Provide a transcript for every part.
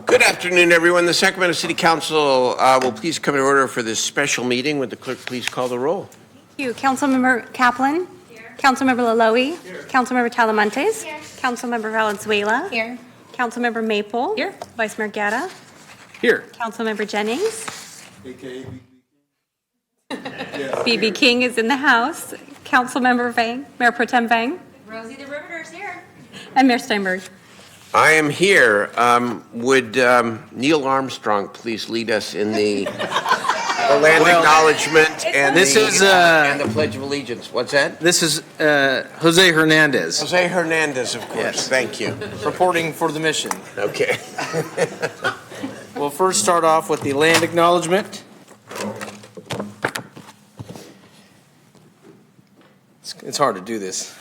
Good afternoon, everyone. The Sacramento City Council will please come to order for this special meeting. Would the clerk please call the roll? Thank you. Councilmember Kaplan. Here. Councilmember Laloe. Here. Councilmember Talamantes. Here. Councilmember Valenzuela. Here. Councilmember Maple. Here. Vice Mayor Guerra. Here. Councilmember Jennings. BB King is in the house. Councilmember Vang. Mayor Pro Tem Vang. Rosie the Riveter's here. And Mayor Steinberg. I am here. Would Neil Armstrong please lead us in the land acknowledgement and the Pledge of Allegiance? What's that? This is Jose Hernandez. Jose Hernandez, of course. Yes. Thank you. Reporting for the mission. Okay. We'll first start off with the land acknowledgement. It's hard to do this.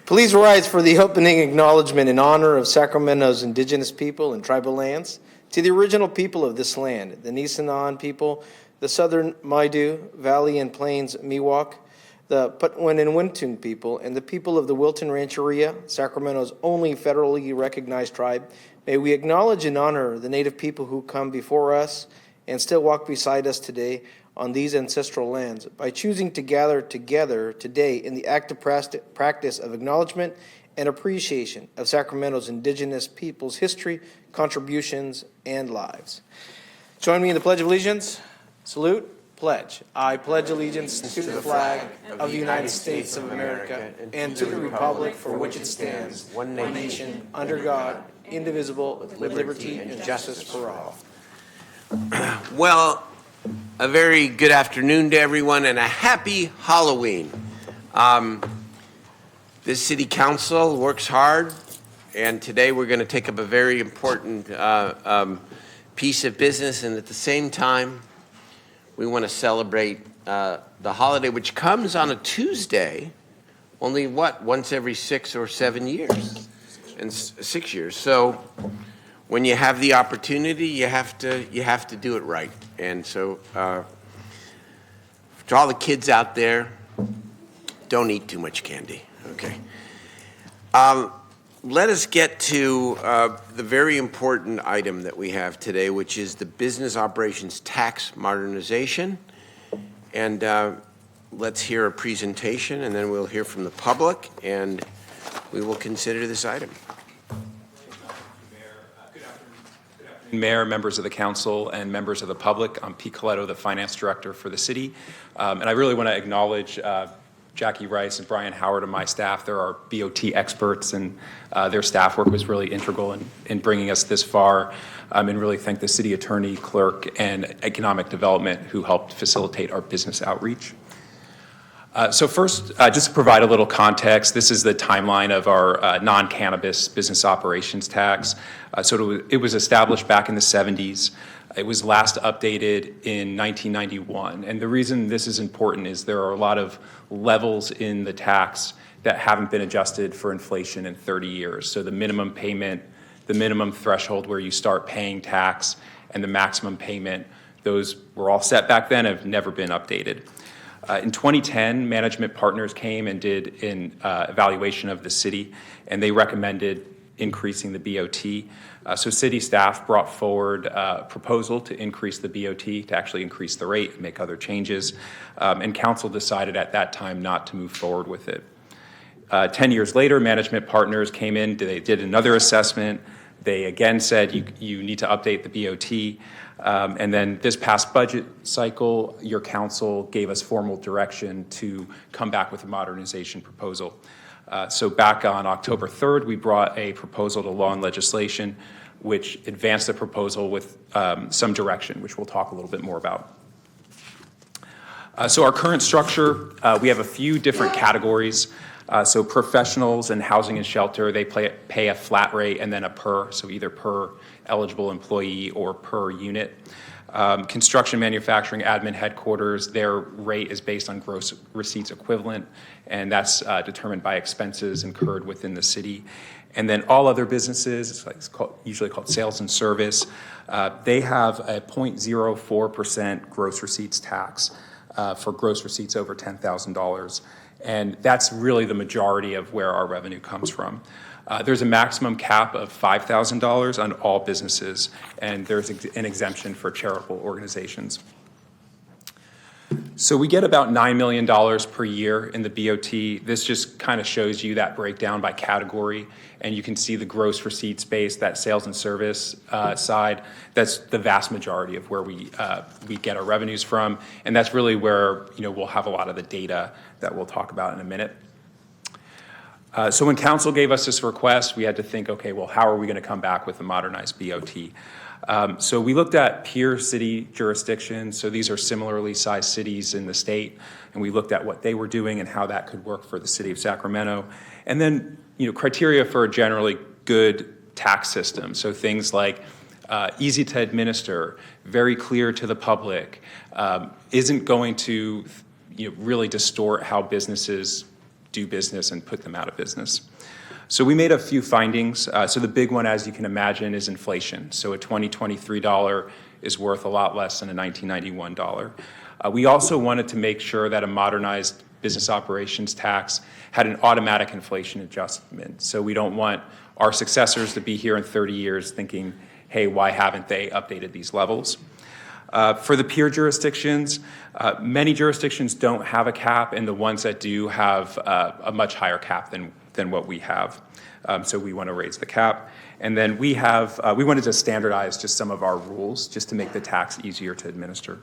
Please rise for the opening acknowledgement in honor of Sacramento's indigenous people and tribal lands. To the original people of this land, the Nisenan people, the Southern Maidu, Valley and Plains Miwok, the Patwin and Wintun people, and the people of the Wilton Rancheria, Sacramento's only federally recognized tribe, may we acknowledge and honor the Native people who come before us and still walk beside us today on these ancestral lands by choosing to gather together today in the active practice of acknowledgement and appreciation of Sacramento's indigenous people's history, contributions, and lives. Join me in the Pledge of Allegiance. Salute. Pledge. I pledge allegiance to the flag of the United States of America and to the republic for which it stands, one nation, under God, indivisible, with liberty and justice for all. Well, a very good afternoon to everyone and a happy Halloween. This city council works hard, and today we're going to take up a very important piece of business, and at the same time we want to celebrate the holiday, which comes on a Tuesday, only once every 6 or 7 years, and 6 years. So when you have the opportunity, you have to do it right. And so to all the kids out there, don't eat too much candy, okay? Let us get to the very important item that we have today, which is the business operations tax modernization. And let's hear a presentation, and then we'll hear from the public, and we will consider this item. Mayor, members of the council, and members of the public. I'm Pete Coletto, the finance director for the city. And I really want to acknowledge Jackie Rice and Brian Howard and my staff. They're our BOT experts, and their staff work was really integral in bringing us this far. And really thank the city attorney, clerk, and economic development who helped facilitate our business outreach. So first, just to provide a little context, this is the timeline of our non-cannabis business operations tax. So it was established back in the 70s. It was last updated in 1991. And the reason this is important is there are a lot of levels in the tax that haven't been adjusted for inflation in 30 years. So the minimum payment, the minimum threshold where you start paying tax, and the maximum payment, those were all set back then, have never been updated. In 2010, management partners came and did an evaluation of the city, and they recommended increasing the BOT. So city staff brought forward a proposal to increase the BOT, to actually increase the rate and make other changes, and council decided at that time not to move forward with it. 10 years later, management partners came in, they did another assessment. They again said you need to update the BOT. And then this past budget cycle, your council gave us formal direction to come back with a modernization proposal. So back on October 3rd, we brought a proposal to law and legislation, which advanced the proposal with some direction, which we'll talk a little bit more about. So our current structure, we have a few different categories. So professionals and housing and shelter, they pay a flat rate and then a per, so either per eligible employee or per unit. Construction, manufacturing, admin headquarters, their rate is based on gross receipts equivalent, and that's determined by expenses incurred within the city. And then all other businesses, it's usually called sales and service, they have a 0.04% gross receipts tax for gross receipts over $10,000. And that's really the majority of where our revenue comes from. There's a maximum cap of $5,000 on all businesses, and there's an exemption for charitable organizations. So we get about $9 million per year in the BOT. This just kind of shows you that breakdown by category, and you can see the gross receipts base, that sales and service side. That's the vast majority of where we get our revenues from, and that's really where we'll have a lot of the data that we'll talk about in a minute. So when council gave us this request, we had to think, okay, well, how are we going to come back with a modernized BOT? So we looked at peer city jurisdictions. So these are similarly sized cities in the state, and we looked at what they were doing and how that could work for the city of Sacramento. And then, criteria for a generally good tax system. So things like easy to administer, very clear to the public, isn't going to really distort how businesses do business and put them out of business. So we made a few findings. So the big one, as you can imagine, is inflation. So a 2023 dollar is worth a lot less than a 1991 dollar. We also wanted to make sure that a modernized business operations tax had an automatic inflation adjustment. So we don't want our successors to be here in 30 years thinking, hey, why haven't they updated these levels? For the peer jurisdictions, many jurisdictions don't have a cap, and the ones that do have a much higher cap than what we have. So we want to raise the cap. And then we wanted to standardize just some of our rules just to make the tax easier to administer.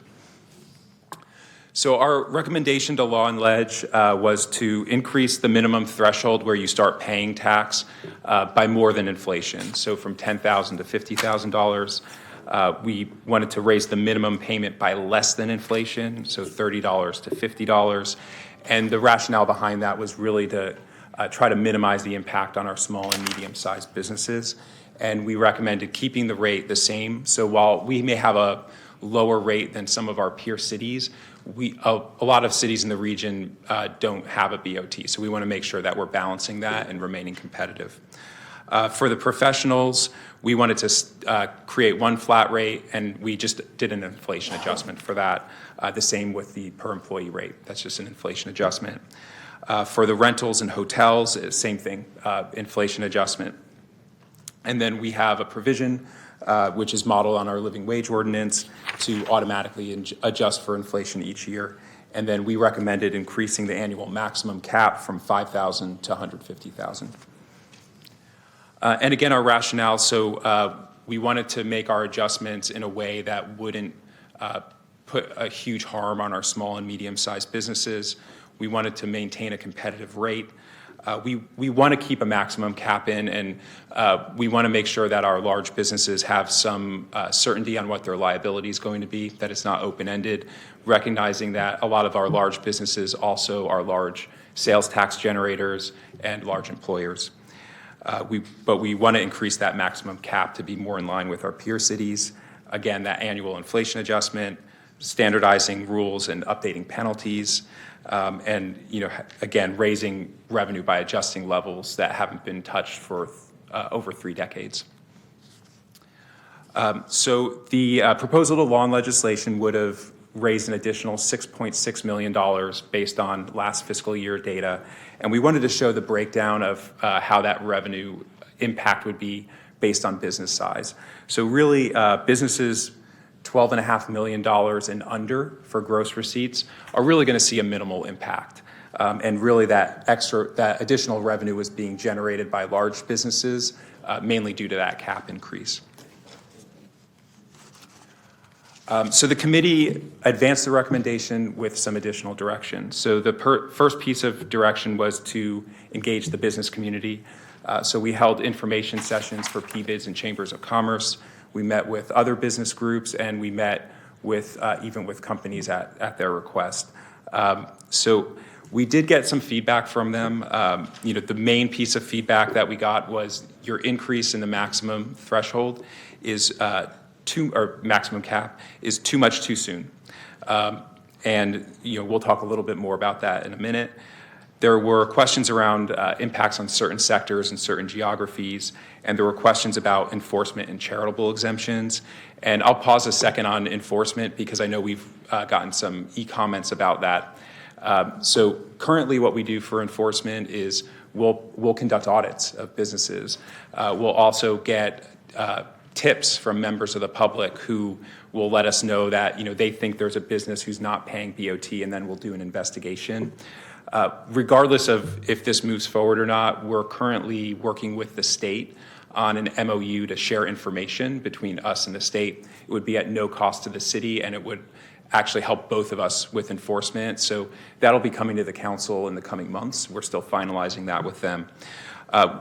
So our recommendation to Law and Ledge was to increase the minimum threshold where you start paying tax by more than inflation. So from $10,000 to $50,000. We wanted to raise the minimum payment by less than inflation, so $30 to $50. And the rationale behind that was really to try to minimize the impact on our small and medium-sized businesses. And we recommended keeping the rate the same. So while we may have a lower rate than some of our peer cities, a lot of cities in the region don't have a BOT. So we want to make sure that we're balancing that and remaining competitive. For the professionals, we wanted to create one flat rate, and we just did an inflation adjustment for that. The same with the per employee rate. That's just an inflation adjustment. For the rentals and hotels, same thing, inflation adjustment. And then we have a provision, which is modeled on our living wage ordinance, to automatically adjust for inflation each year. And then we recommended increasing the annual maximum cap from $5,000 to $150,000. And again, our rationale, so we wanted to make our adjustments in a way that wouldn't put a huge harm on our small and medium-sized businesses. We wanted to maintain a competitive rate. We want to keep a maximum cap in, and we want to make sure that our large businesses have some certainty on what their liability is going to be, that it's not open-ended, recognizing that a lot of our large businesses also are large sales tax generators and large employers. But we want to increase that maximum cap to be more in line with our peer cities. Again, that annual inflation adjustment, standardizing rules and updating penalties, and again, raising revenue by adjusting levels that haven't been touched for over 3 decades. So the proposal to law and legislation would have raised an additional $6.6 million based on last fiscal year data. And we wanted to show the breakdown of how that revenue impact would be based on business size. So really, businesses $12.5 million and under for gross receipts are really going to see a minimal impact. And really that additional revenue was being generated by large businesses, mainly due to that cap increase. So the committee advanced the recommendation with some additional direction. So the first piece of direction was to engage the business community. So we held information sessions for PBIDs and chambers of commerce. We met with other business groups, and we met with even with companies at their request. So we did get some feedback from them. The main piece of feedback that we got was your increase in the maximum threshold is maximum cap is too much too soon. And we'll talk a little bit more about that in a minute. There were questions around impacts on certain sectors and certain geographies, and there were questions about enforcement and charitable exemptions. And I'll pause a second on enforcement because I know we've gotten some e-comments about that. So currently what we do for enforcement is we'll conduct audits of businesses. We'll also get tips from members of the public who will let us know that they think there's a business who's not paying BOT, and then we'll do an investigation. Regardless of if this moves forward or not, we're currently working with the state on an MOU to share information between us and the state. It would be at no cost to the city, and it would actually help both of us with enforcement. So that'll be coming to the council in the coming months. We're still finalizing that with them.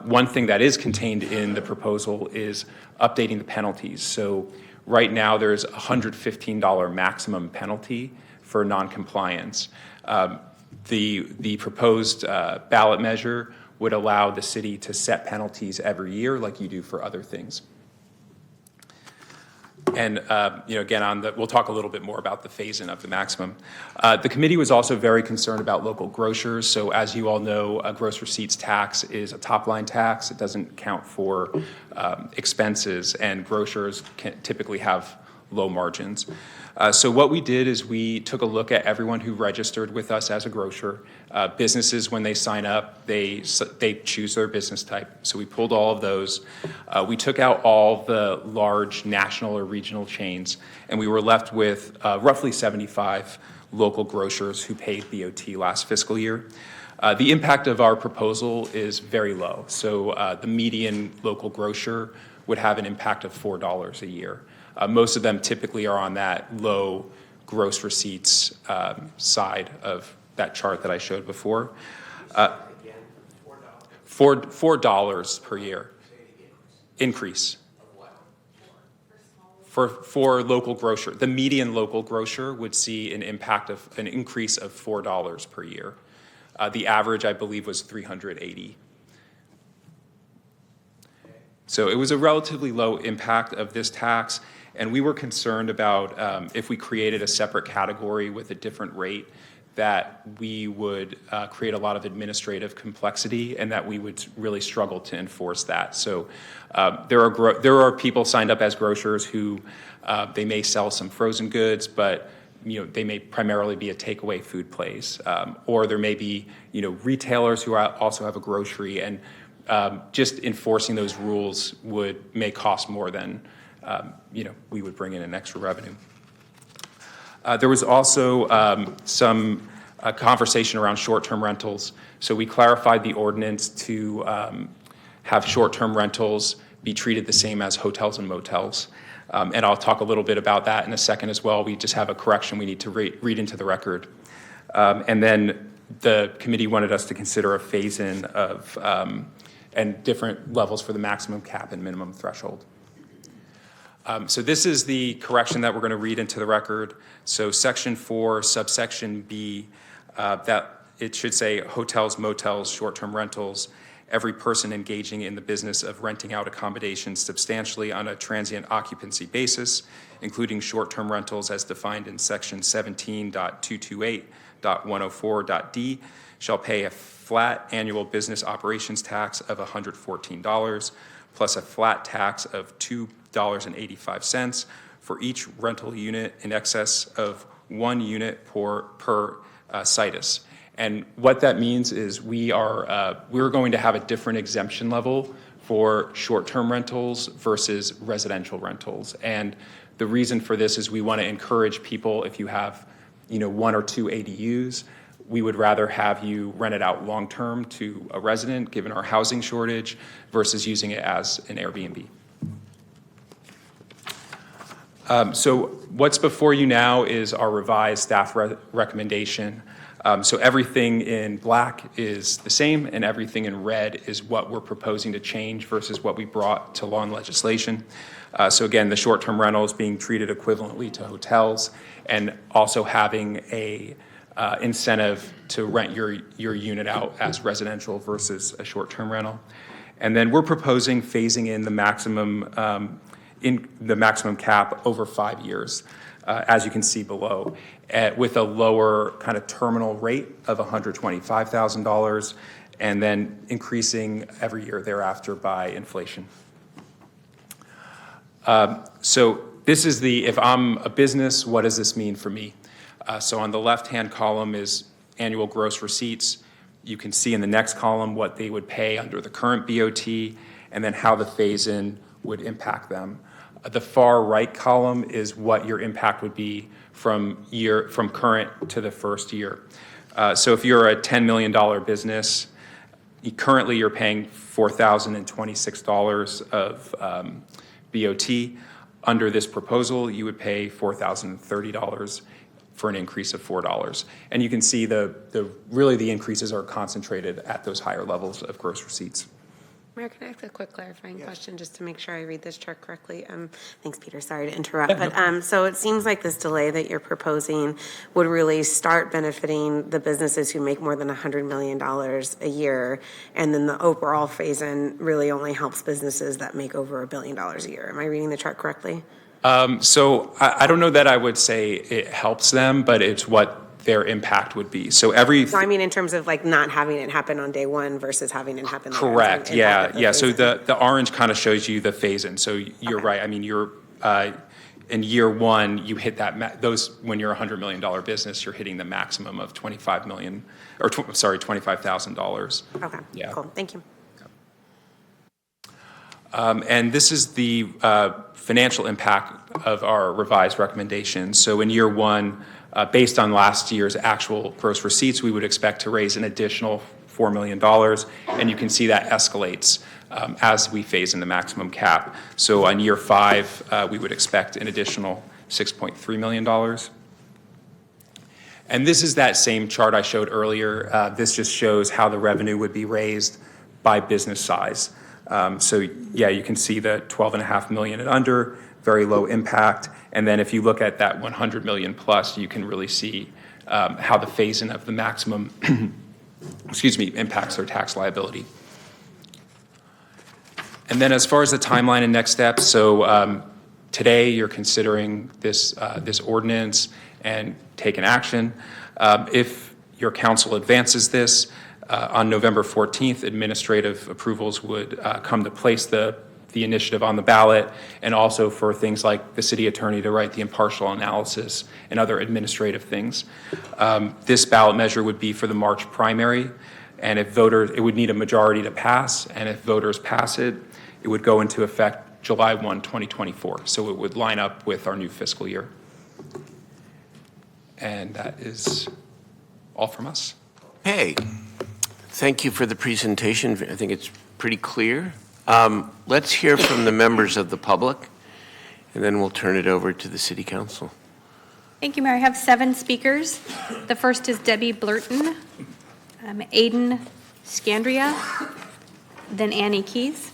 One thing that is contained in the proposal is updating the penalties. So right now, there's a $115 maximum penalty for noncompliance. The proposed ballot measure would allow the city to set penalties every year like you do for other things. And again, we'll talk a little bit more about the phase-in of the maximum. The committee was also very concerned about local grocers. So as you all know, a gross receipts tax is a top-line tax. It doesn't count for expenses, and grocers typically have low margins. So what we did is we took a look at everyone who registered with us as a grocer. Businesses, when they sign up, they choose their business type. So we pulled all of those. We took out all the large national or regional chains, and we were left with roughly 75 local grocers who paid BOT last fiscal year. The impact of our proposal is very low. So the median local grocer would have an impact of $4 a year. Most of them typically are on that low gross receipts side of that chart that I showed before. $4 per year increase. For local grocer. The median local grocer would see an increase of $4 per year. The average, I believe, was $380. So it was a relatively low impact of this tax. And we were concerned about if we created a separate category with a different rate, that we would create a lot of administrative complexity and that we would really struggle to enforce that. So there are people signed up as grocers who they may sell some frozen goods, but they may primarily be a takeaway food place, or there may be retailers who also have a grocery, and just enforcing those rules may cost more than we would bring in an extra revenue. There was also some conversation around short-term rentals. So we clarified the ordinance to have short-term rentals be treated the same as hotels and motels. And I'll talk a little bit about that in a second as well. We just have a correction we need to read into the record. And then the committee wanted us to consider a phase-in of and different levels for the maximum cap and minimum threshold. So this is the correction that we're going to read into the record. So Section 4, subsection B, that it should say hotels, motels, short-term rentals, every person engaging in the business of renting out accommodations substantially on a transient occupancy basis, including short-term rentals as defined in Section 17.228.104.d, shall pay a flat annual business operations tax of $114, plus a flat tax of $2.85 for each rental unit in excess of 1 unit per situs. And what that means is we're going to have a different exemption level for short-term rentals versus residential rentals. And the reason for this is we want to encourage people, if you have 1 or 2 ADUs, we would rather have you rent it out long-term to a resident, given our housing shortage, versus using it as an Airbnb. So what's before you now is our revised staff recommendation. So everything in black is the same, and everything in red is what we're proposing to change versus what we brought to law and legislation. So again, the short-term rentals being treated equivalently to hotels, and also having a incentive to rent your unit out as residential versus a short-term rental. And then we're proposing phasing in the maximum cap over 5 years, as you can see below, with a lower kind of terminal rate of $125,000, and then increasing every year thereafter by inflation. So this is if I'm a business, what does this mean for me? So on the left-hand column is annual gross receipts. You can see in the next column what they would pay under the current BOT, and then how the phase-in would impact them. The far right column is what your impact would be from current to the first year. So if you're a $10 million business, currently you're paying $4,026 of BOT. Under this proposal, you would pay $4,030 for an increase of $4. And you can see really the increases are concentrated at those higher levels of gross receipts. Mayor, can I ask a quick clarifying question just to make sure I read this chart correctly? Thanks, Peter. Sorry to interrupt. But so it seems like this delay that you're proposing would really start benefiting the businesses who make more than $100 million a year. And then the overall phase-in really only helps businesses that make over $1 billion a year. Am I reading the chart correctly? So I don't know that I would say it helps them, but it's what their impact would be. So I mean, in terms of like not having it happen on day one versus having it happen later. Correct, yeah. So the orange kind of shows you the phase-in. So you're right. I mean, you're in year one, you hit that, when you're a $100 million business, you're hitting the maximum of $25,000. Okay, Yeah. cool. Thank you. And this is the financial impact of our revised recommendation. So in year one, based on last year's actual gross receipts, we would expect to raise an additional $4 million. And you can see that escalates as we phase in the maximum cap. So on year 5, we would expect an additional $6.3 million. And this is that same chart I showed earlier. This just shows how the revenue would be raised by business size. So yeah, you can see the 12.5 million and under, very low impact. And then if you look at that 100 million plus, you can really see how the phase-in of the maximum, impacts their tax liability. And then as far as the timeline and next steps, so today you're considering this ordinance and taking action. If your council advances this, on November 14th, administrative approvals would come to place the initiative on the ballot, and also for things like the city attorney to write the impartial analysis and other administrative things. This ballot measure would be for the March primary, and it would need a majority to pass, and if voters pass it, it would go into effect July 1, 2024. So it would line up with our new fiscal year. And that is all from us. Hey, thank you for the presentation. I think it's pretty clear. Let's hear from the members of the public, and then we'll turn it over to the City Council. Thank you, Mayor. I have 7 speakers. The first is Debbie Blurton, Aiden Scandria, then Annie Keys.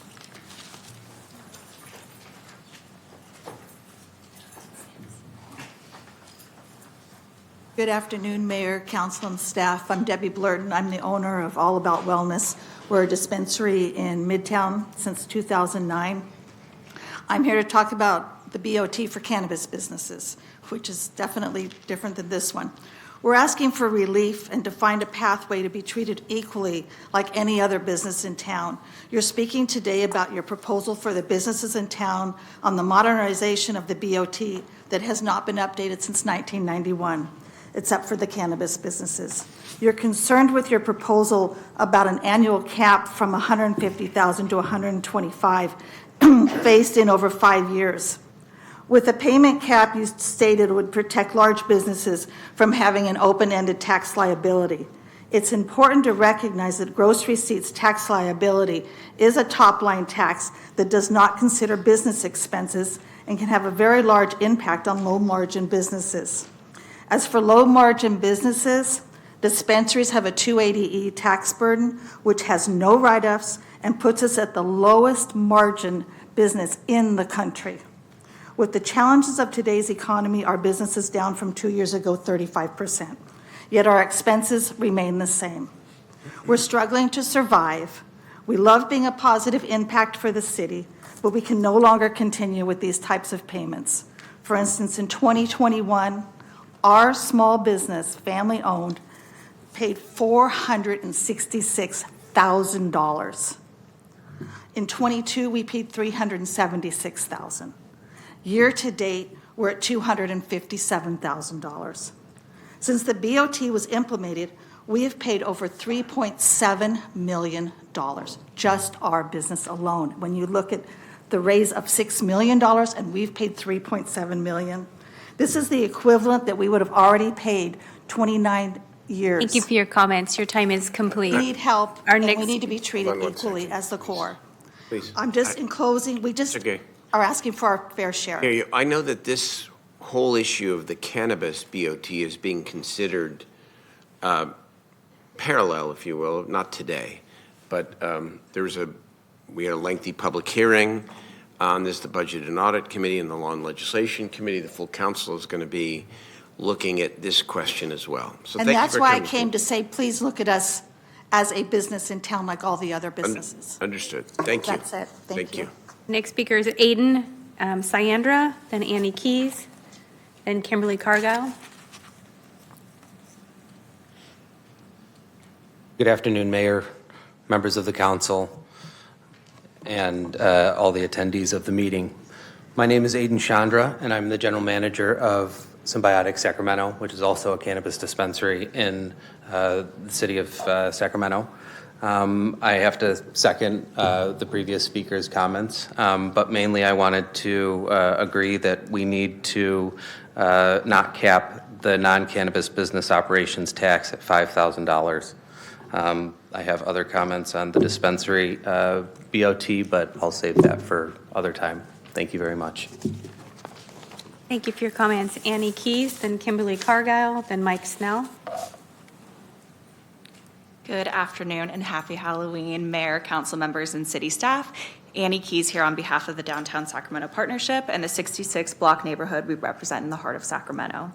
Good afternoon, Mayor, Council, and staff. I'm Debbie Blurton. I'm the owner of All About Wellness. We're a dispensary in Midtown since 2009. I'm here to talk about the BOT for cannabis businesses, which is definitely different than this one. We're asking for relief and to find a pathway to be treated equally like any other business in town. You're speaking today about your proposal for the businesses in town on the modernization of the BOT that has not been updated since 1991. Except for the cannabis businesses. You're concerned with your proposal about an annual cap from 150,000 to 125, phased in over 5 years. With a payment cap, you stated would protect large businesses from having an open-ended tax liability. It's important to recognize that gross receipts tax liability is a top-line tax that does not consider business expenses and can have a very large impact on low-margin businesses. As for low-margin businesses, dispensaries have a 280E tax burden, which has no write-offs and puts us at the lowest margin business in the country. With the challenges of today's economy, our business is down from 2 years ago 35%, yet our expenses remain the same. We're struggling to survive. We love being a positive impact for the city, but we can no longer continue with these types of payments. For instance, in 2021, our small business, family-owned, paid $466,000. In 22, we paid $376,000. Year to date, we're at $257,000. Since the BOT was implemented, We have paid over $3.7 million, just our business alone. When you look at the raise of $6 million, and we've paid $3.7 million, this is the equivalent that we would have already paid 29 years. Thank you for your comments. Your time is complete. We need help, Our and we next- need to be treated Hold on one equally second. as the core. Please. I'm just, in closing, we just It's okay. are asking for our fair share. I know that this whole issue of the cannabis BOT is being considered parallel, if you will, not today, but we had a lengthy public hearing on this, the Budget and Audit Committee and the Law and Legislation Committee. The full council is going to be looking at this question as well. So And thank you that's for why I coming. came to say, please look at us as a business in town like all the other businesses. Understood. Thank you. That's it. Thank you. Next speaker is Aiden Syandra, then Annie Keys, then Kimberly Cargile. Good afternoon, Mayor, members of the council, and all the attendees of the meeting. My name is Aiden Chandra, and I'm the general manager of Symbiotic Sacramento, which is also a cannabis dispensary in the city of Sacramento. I have to second the previous speaker's comments, but mainly I wanted to agree that we need to not cap the non-cannabis business operations tax at $5,000. I have other comments on the dispensary BOT, but I'll save that for other time. Thank you very much. Thank you for your comments. Annie Keys, then Kimberly Cargile, then Mike Snell. Good afternoon and happy Halloween, Mayor, council members, and city staff. Annie Keys here on behalf of the Downtown Sacramento Partnership and the 66 block neighborhood we represent in the heart of Sacramento.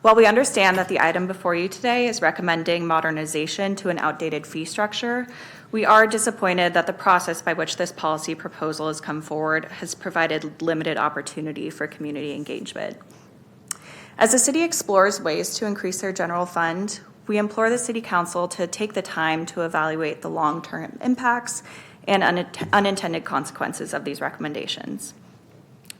While we understand that the item before you today is recommending modernization to an outdated fee structure, we are disappointed that the process by which this policy proposal has come forward has provided limited opportunity for community engagement. As the city explores ways to increase their general fund, we implore the City Council to take the time to evaluate the long-term impacts and unintended consequences of these recommendations.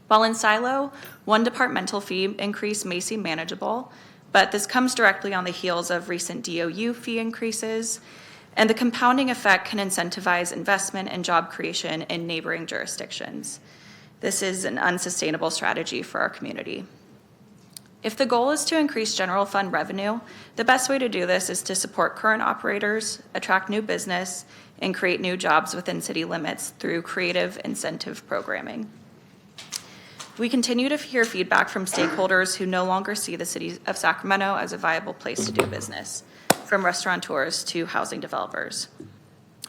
While in silo, one departmental fee increase may seem manageable, but this comes directly on the heels of recent DOU fee increases, and the compounding effect can incentivize investment and job creation in neighboring jurisdictions. This is an unsustainable strategy for our community. If the goal is to increase general fund revenue, the best way to do this is to support current operators, attract new business, and create new jobs within city limits through creative incentive programming. We continue to hear feedback from stakeholders who no longer see the city of Sacramento as a viable place to do business, from restaurateurs to housing developers.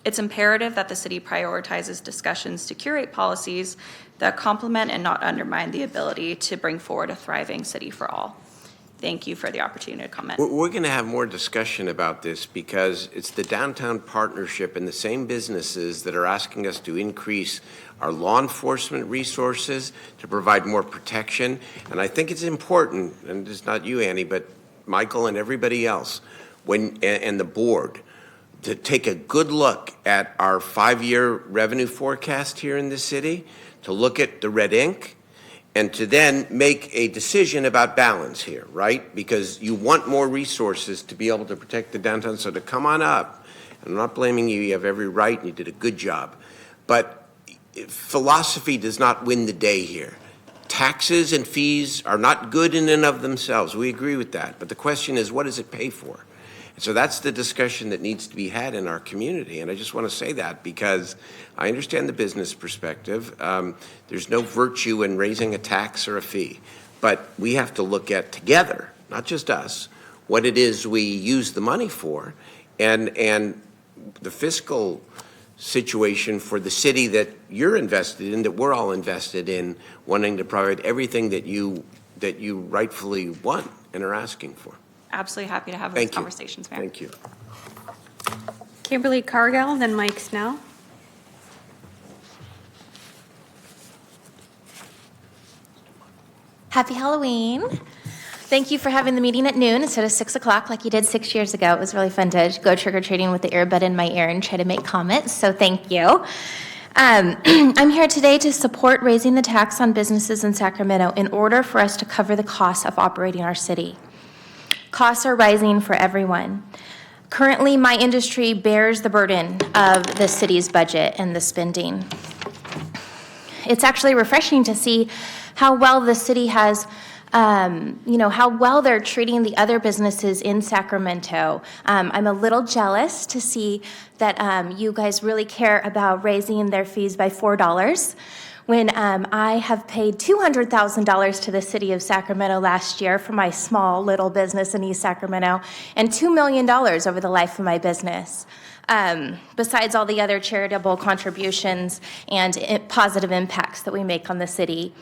It's imperative that the city prioritizes discussions to curate policies that complement and not undermine the ability to bring forward a thriving city for all. Thank you for the opportunity to comment. We're going to have more discussion about this because it's the Downtown Partnership and the same businesses that are asking us to increase our law enforcement resources to provide more protection. And I think it's important, and it's not you, Annie, but Michael and everybody else, and the board, to take a good look at our 5-year revenue forecast here in the city, to look at the red ink, and to then make a decision about balance here, right? Because you want more resources to be able to protect the downtown. So to come on up, and I'm not blaming you, you have every right, and you did a good job. But philosophy does not win the day here. Taxes and fees are not good in and of themselves. We agree with that. But the question is, what does it pay for? So that's the discussion that needs to be had in our community. And I just want to say that because I understand the business perspective. There's no virtue in raising a tax or a fee. But we have to look at together, not just us, what it is we use the money for and the fiscal situation for the city that you're invested in, that we're all invested in, wanting to provide everything that you rightfully want and are asking for. Absolutely happy to have those conversations, Mayor. Thank you. Kimberly Cargile, then Mike Snell. Happy Halloween. Thank you for having the meeting at noon instead of 6 o'clock like you did 6 years ago. It was really fun to go trick-or-treating with the earbud in my ear and try to make comments, so thank you. I'm here today to support raising the tax on businesses in Sacramento in order for us to cover the costs of operating our city. Costs are rising for everyone. Currently, my industry bears the burden of the city's budget and the spending. It's actually refreshing to see how well the city has, how well they're treating the other businesses in Sacramento. I'm a little jealous to see that you guys really care about raising their fees by $4 when I have paid $200,000 to the city of Sacramento last year for my small little business in East Sacramento, and $2 million over the life of my business. Besides all the other charitable contributions and positive impacts that we make on the city.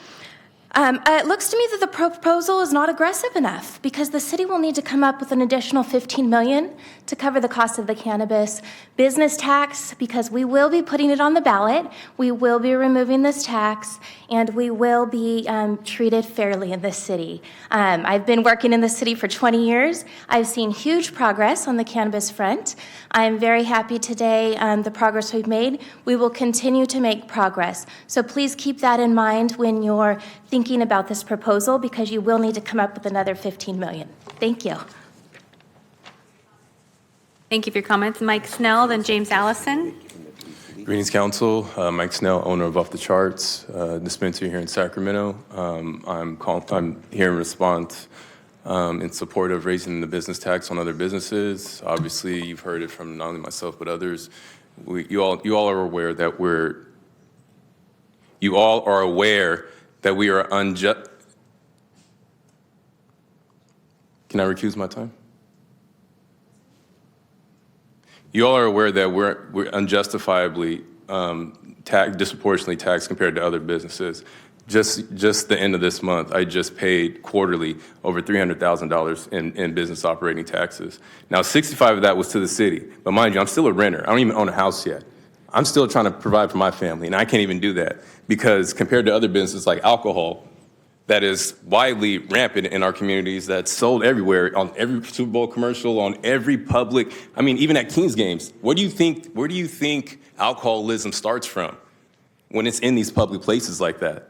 It looks to me that the proposal is not aggressive enough because the city will need to come up with an additional $15 million to cover the cost of the cannabis business tax, because we will be putting it on the ballot, we will be removing this tax, and we will be treated fairly in this city. I've been working in the city for 20 years. I've seen huge progress on the cannabis front. I'm very happy today the progress we've made. We will continue to make progress. So please keep that in mind when you're thinking about this proposal, because you will need to come up with another $15 million. Thank you. Thank you for your comments. Mike Snell, then James Allison. Greetings, Council. Mike Snell, owner of Off the Charts dispensary here in Sacramento. I'm here in response in support of raising the business tax on other businesses. Obviously, you've heard it from not only myself but others. You all are aware that we are unjust. Can I recuse my time? You all are aware that we're unjustifiably disproportionately taxed compared to other businesses. Just the end of this month, I just paid quarterly over $300,000 in business operating taxes. Now, 65 of that was to the city, but mind you, I'm still a renter. I don't even own a house yet. I'm still trying to provide for my family, and I can't even do that because compared to other businesses like alcohol, that is widely rampant in our communities, that's sold everywhere, on every Super Bowl commercial, on every public, I mean, even at Kings games. Where do you think alcoholism starts from? When it's in these public places like that.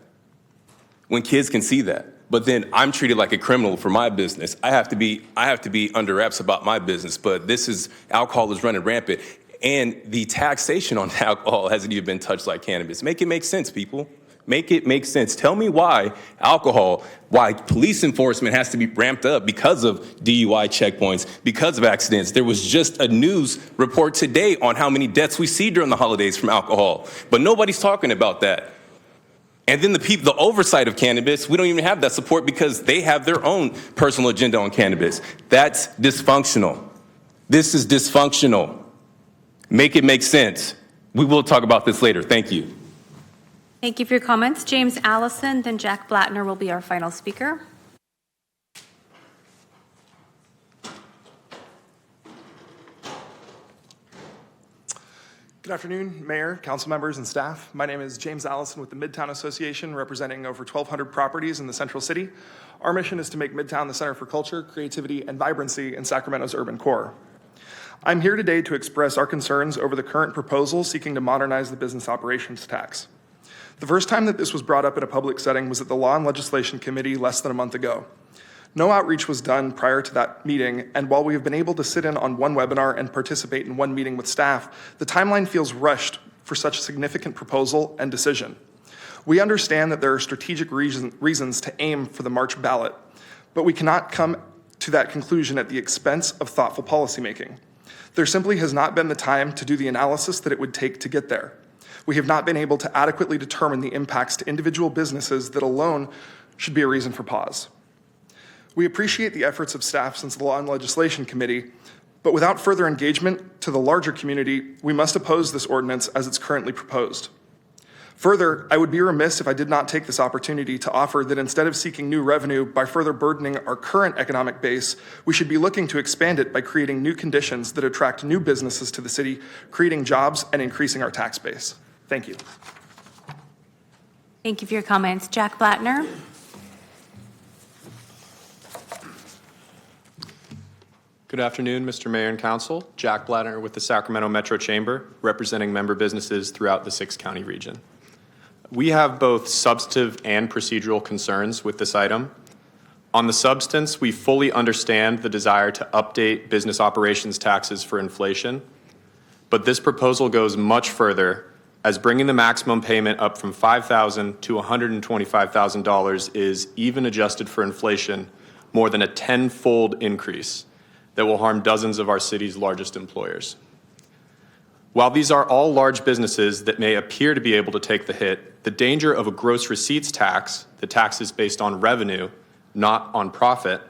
When kids can see that. But then I'm treated like a criminal for my business. I have to be under wraps about my business, but alcohol is running rampant. And the taxation on alcohol hasn't even been touched like cannabis. Make it make sense, people. Make it make sense. Tell me why police enforcement has to be ramped up because of DUI checkpoints, because of accidents. There was just a news report today on how many deaths we see during the holidays from alcohol, but nobody's talking about that. And then the oversight of cannabis, we don't even have that support because they have their own personal agenda on cannabis. That's dysfunctional. This is dysfunctional. Make it make sense. We will talk about this later. Thank you. Thank you for your comments. James Allison, then Jack Blattner will be our final speaker. Good afternoon, Mayor, council members, and staff. My name is James Allison with the Midtown Association, representing over 1,200 properties in the Central City. Our mission is to make Midtown the center for culture, creativity, and vibrancy in Sacramento's urban core. I'm here today to express our concerns over the current proposal seeking to modernize the business operations tax. The first time that this was brought up in a public setting was at the Law and Legislation Committee less than a month ago. No outreach was done prior to that meeting, and while we have been able to sit in on one webinar and participate in one meeting with staff, the timeline feels rushed for such a significant proposal and decision. We understand that there are strategic reasons to aim for the March ballot, but we cannot come to that conclusion at the expense of thoughtful policymaking. There simply has not been the time to do the analysis that it would take to get there. We have not been able to adequately determine the impacts to individual businesses that alone should be a reason for pause. We appreciate the efforts of staff since the Law and Legislation Committee, but without further engagement to the larger community, we must oppose this ordinance as it's currently proposed. Further, I would be remiss if I did not take this opportunity to offer that instead of seeking new revenue by further burdening our current economic base, we should be looking to expand it by creating new conditions that attract new businesses to the city, creating jobs and increasing our tax base. Thank you. Thank you for your comments. Jack Blattner. Good afternoon, Mr. Mayor and Council. Jack Blattner with the Sacramento Metro Chamber, representing member businesses throughout the 6-county region. We have both substantive and procedural concerns with this item. On the substance, we fully understand the desire to update business operations taxes for inflation, but this proposal goes much further, as bringing the maximum payment up from $5,000 to $125,000 is, even adjusted for inflation, more than a tenfold increase that will harm dozens of our city's largest employers. While these are all large businesses that may appear to be able to take the hit, the danger of a gross receipts tax, the tax is based on revenue, not on profit,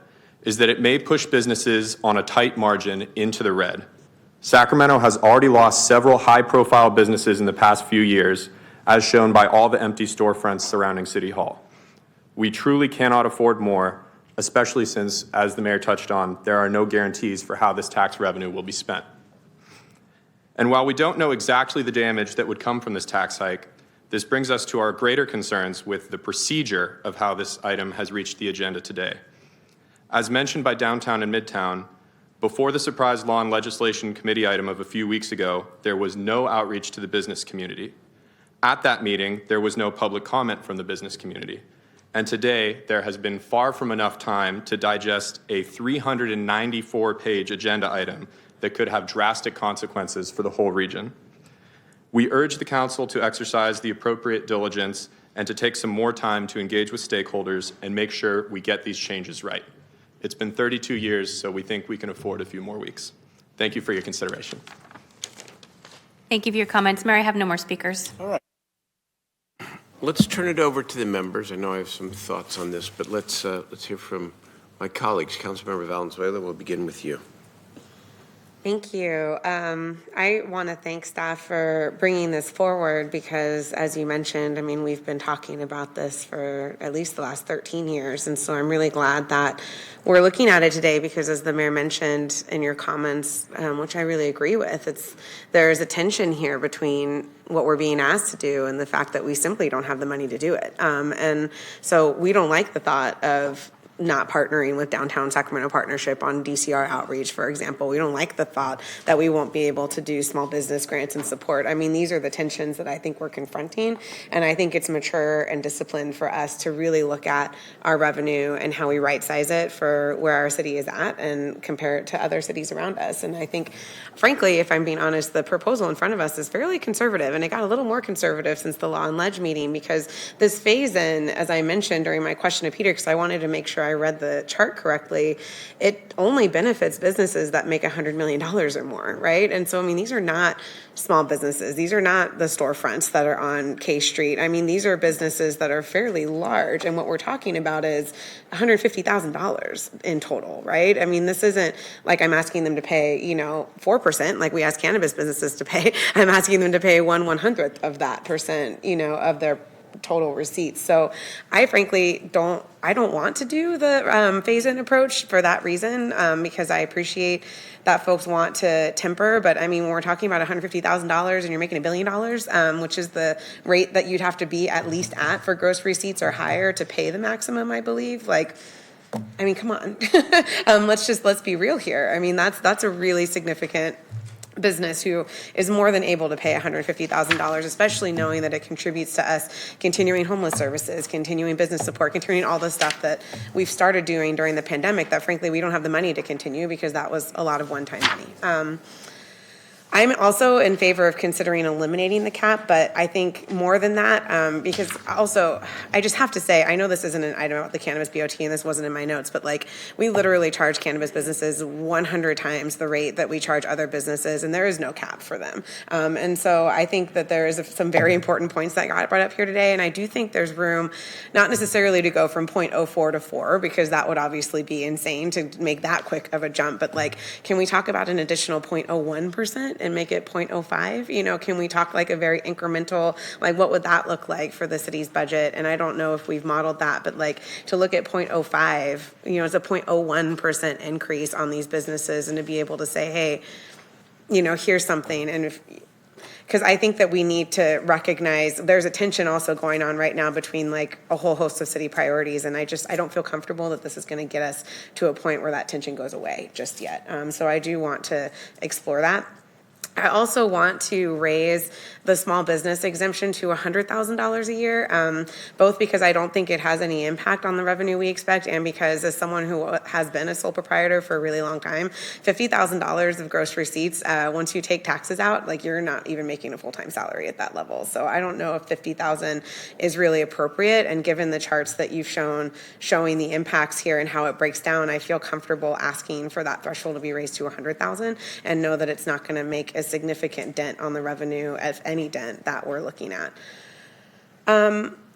is that it may push businesses on a tight margin into the red. Sacramento has already lost several high-profile businesses in the past few years, as shown by all the empty storefronts surrounding City Hall. We truly cannot afford more, especially since, as the mayor touched on, there are no guarantees for how this tax revenue will be spent. And while we don't know exactly the damage that would come from this tax hike, this brings us to our greater concerns with the procedure of how this item has reached the agenda today. As mentioned by Downtown and Midtown, before the surprise law and legislation committee item of a few weeks ago, there was no outreach to the business community. At that meeting, there was no public comment from the business community. And today, there has been far from enough time to digest a 394-page agenda item that could have drastic consequences for the whole region. We urge the council to exercise the appropriate diligence and to take some more time to engage with stakeholders and make sure we get these changes right. It's been 32 years, so we think we can afford a few more weeks. Thank you for your consideration. Thank you for your comments. Mayor, I have no more speakers. All right. Let's turn it over to the members. I know I have some thoughts on this, but let's hear from my colleagues. Councilmember Valenzuela, we'll begin with you. Thank you. I want to thank staff for bringing this forward because, as you mentioned, I mean, we've been talking about this for at least the last 13 years. And so I'm really glad that we're looking at it today because, as the mayor mentioned in your comments, which I really agree with, there's a tension here between what we're being asked to do and the fact that we simply don't have the money to do it. And so we don't like the thought of not partnering with Downtown Sacramento Partnership on DCR outreach, for example. We don't like the thought that we won't be able to do small business grants and support. I mean, these are the tensions that I think we're confronting, and I think it's mature and disciplined for us to really look at our revenue and how we right-size it for where our city is at and compare it to other cities around us. And I think, frankly, if I'm being honest, the proposal in front of us is fairly conservative, and it got a little more conservative since the Law and Ledge meeting because this phase-in, as I mentioned during my question to Peter, because I wanted to make sure I read the chart correctly, it only benefits businesses that make $100 million or more, right? And so, I mean, these are not small businesses. These are not the storefronts that are on K Street. I mean, these are businesses that are fairly large. And what we're talking about is $150,000 in total, right? I mean, this isn't like I'm asking them to pay, 4% like we ask cannabis businesses to pay. I'm asking them to pay 1/100th of that percent, of their total receipts. So I frankly don't want to do the phase-in approach for that reason, because I appreciate that folks want to temper. But I mean, when we're talking about $150,000 and you're making $1 billion, which is the rate that you'd have to be at least at for gross receipts or higher to pay the maximum, I believe. I mean, come on. Let's be real here. I mean, that's a really significant business who is more than able to pay $150,000, especially knowing that it contributes to us continuing homeless services, continuing business support, continuing all the stuff that we've started doing during the pandemic that frankly we don't have the money to continue because that was a lot of one-time money. I'm also in favor of considering eliminating the cap, but I think more than that, because also, I just have to say, I know this isn't an item about the cannabis BOT and this wasn't in my notes, but we literally charge cannabis businesses 100 times the rate that we charge other businesses, and there is no cap for them. And so I think that there is some very important points that got brought up here today, and I do think there's room, not necessarily to go from 0.04 to 4, because that would obviously be insane to make that quick of a jump, but can we talk about an additional 0.01%? And make it 0.05? Can we talk a very incremental, what would that look like for the city's budget? And I don't know if we've modeled that, but to look at 0.05, it's a 0.01% increase on these businesses, and to be able to say, hey, here's something. And because I think that we need to recognize there's a tension also going on right now between a whole host of city priorities, and I don't feel comfortable that this is going to get us to a point where that tension goes away just yet. So I do want to explore that. I also want to raise the small business exemption to $100,000 a year, both because I don't think it has any impact on the revenue we expect, and because as someone who has been a sole proprietor for a really long time, $50,000 of gross receipts, once you take taxes out, like you're not even making a full-time salary at that level. So I don't know if 50,000 is really appropriate, and given the charts that you've shown showing the impacts here and how it breaks down, I feel comfortable asking for that threshold to be raised to 100,000 and know that it's not going to make a significant dent on the revenue, if any dent, that we're looking at.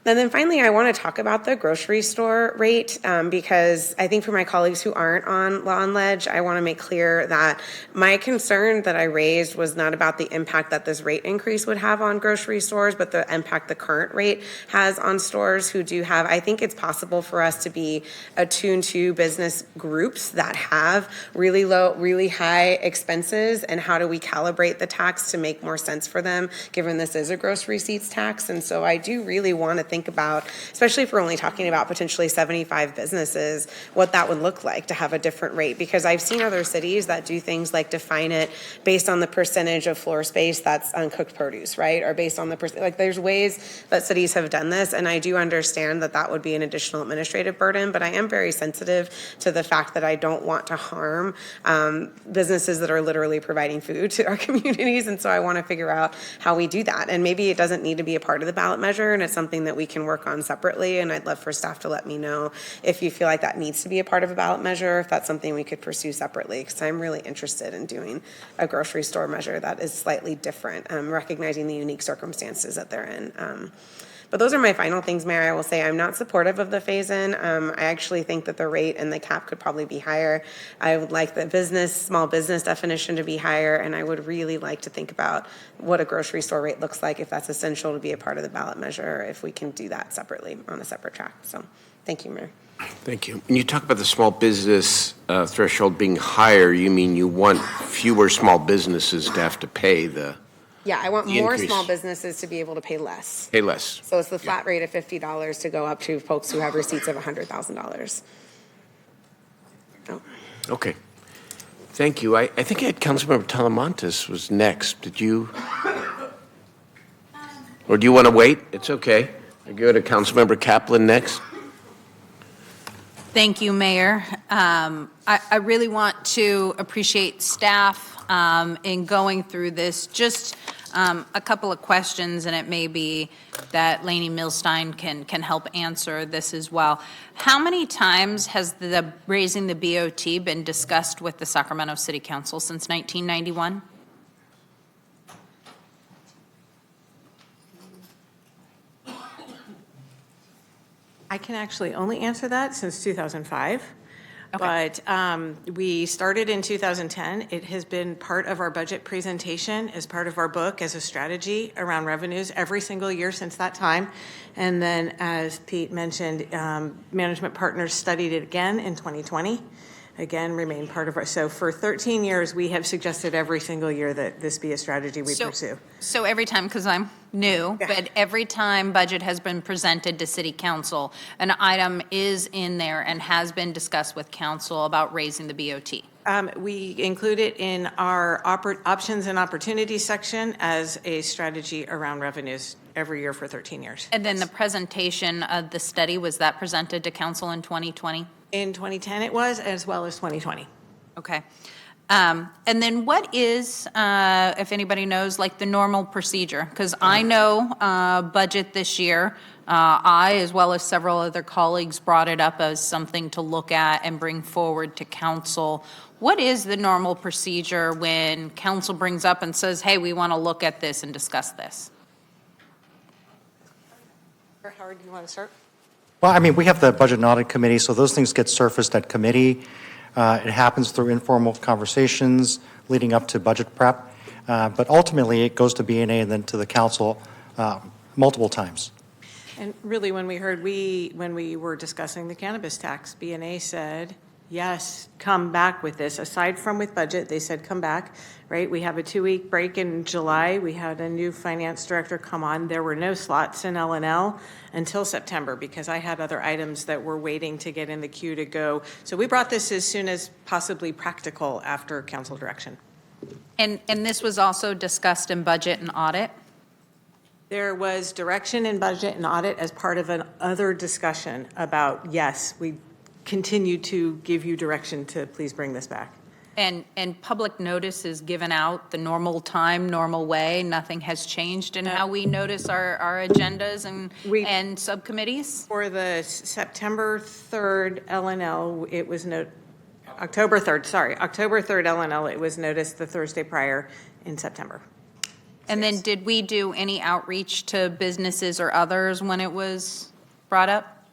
And then finally, I want to talk about the grocery store rate because I think for my colleagues who aren't on Law and Ledge, I want to make clear that my concern that I raised was not about the impact that this rate increase would have on grocery stores, but the impact the current rate has on stores who do have. I think it's possible for us to be attuned to business groups that have really low, really high expenses, and how do we calibrate the tax to make more sense for them, given this is a gross receipts tax. And so I do really want to think about, especially if we're only talking about potentially 75 businesses, what that would look like to have a different rate. Because I've seen other cities that do things like define it based on the percentage of floor space that's uncooked produce, right? Or based on the like there's ways that cities have done this, and I do understand that that would be an additional administrative burden, but I am very sensitive to the fact that I don't want to harm businesses that are literally providing food to our communities, and so I want to figure out how we do that. And maybe it doesn't need to be a part of the ballot measure, and it's something that we can work on separately, and I'd love for staff to let me know if you feel like that needs to be a part of a ballot measure, if that's something we could pursue separately, because I'm really interested in doing a grocery store measure that is slightly different, recognizing the unique circumstances that they're in. But those are my final things, Mayor. I will say I'm not supportive of the phase-in. I actually think that the rate and the cap could probably be higher. I would like the small business definition to be higher, and I would really like to think about what a grocery store rate looks like, if that's essential to be a part of the ballot measure, if we can do that separately on a separate track. So thank you, Mayor. Thank you. When you talk about the small business threshold being higher, you mean you want fewer small businesses to have to pay the Yeah, I want The more increase. small businesses to be able to pay less. pay less? So it's the flat rate of $50 to go up to folks who have receipts of $100,000. Oh. Okay. Thank you. I think I had Councilmember Talamantes was next. Did you? Or do you want to wait? It's okay. I go to Councilmember Kaplan next. Thank you, Mayor. I really want to appreciate staff in going through this. Just a couple of questions, and it may be that Lainey Milstein can help answer this as well. How many times has the raising the BOT been discussed with the Sacramento City Council since 1991? I can actually only answer that since 2005. Okay. But we started in 2010. It has been part of our budget presentation as part of our book as a strategy around revenues every single year since that time. And then, as Pete mentioned, management partners studied it again in 2020. Again, remain part of our, so for 13 years, we have suggested every single year that this be a strategy we pursue. So every time, because I'm new, Yeah. but every time budget has been presented to city council, an item is in there and has been discussed with council about raising the BOT. We include it in our options and opportunities section as a strategy around revenues every year for 13 years. And then the presentation of the study, was that presented to council in 2020? In 2010 it was, as well as 2020. Okay. And then what is, if anybody knows, like the normal procedure? Because I know budget this year, I, as well as several other colleagues, brought it up as something to look at and bring forward to council. What is the normal procedure when council brings up and says, hey, we want to look at this and discuss this? Howard, do you want to start? Well, I mean, we have the Budget and Audit Committee, so those things get surfaced at committee. It happens through informal conversations leading up to budget prep. But ultimately, it goes to BNA and then to the council multiple times. And really, when we were discussing the cannabis tax, BNA said, yes, come back with this. Aside from with budget, they said come back, right? We have a 2-week break in July. We had a new finance director come on. There were no slots in L&L until September because I had other items that were waiting to get in the queue to go. So we brought this as soon as possibly practical after council direction. And this was also discussed in budget and audit? There was direction in budget and audit as part of an other discussion about, yes, we continue to give you direction to please bring this back. And public notice is given out the normal time, normal way? Nothing has changed in how we notice our agendas and subcommittees? For the September 3rd LNL, it was October 3rd, sorry, October 3rd LNL, it was noticed the Thursday prior in September. And then did we do any outreach to businesses or others when it was brought up?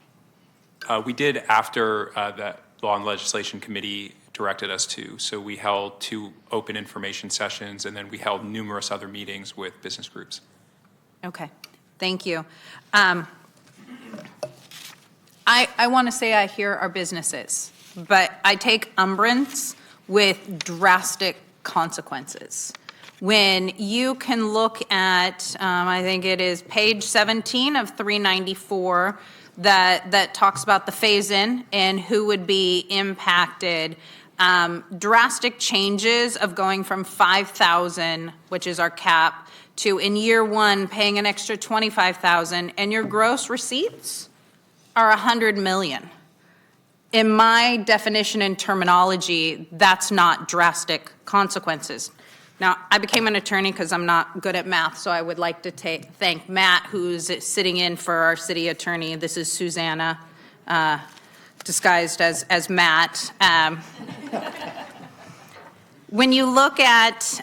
We did after that Law and Legislation Committee directed us to. So we held 2 open information sessions, and then we held numerous other meetings with business groups. Okay, thank you. I want to say I hear our businesses, but I take umbrance with drastic consequences. When you can look at, I think it is page 17 of 394, that talks about the phase-in and who would be impacted. Drastic changes of going from 5,000, which is our cap, to in year 1 paying an extra 25,000, and your gross receipts are 100 million. In my definition and terminology, that's not drastic consequences. Now, I became an attorney because I'm not good at math, so I would like to thank Matt, who's sitting in for our city attorney. This is Susanna, disguised as Matt. When you look at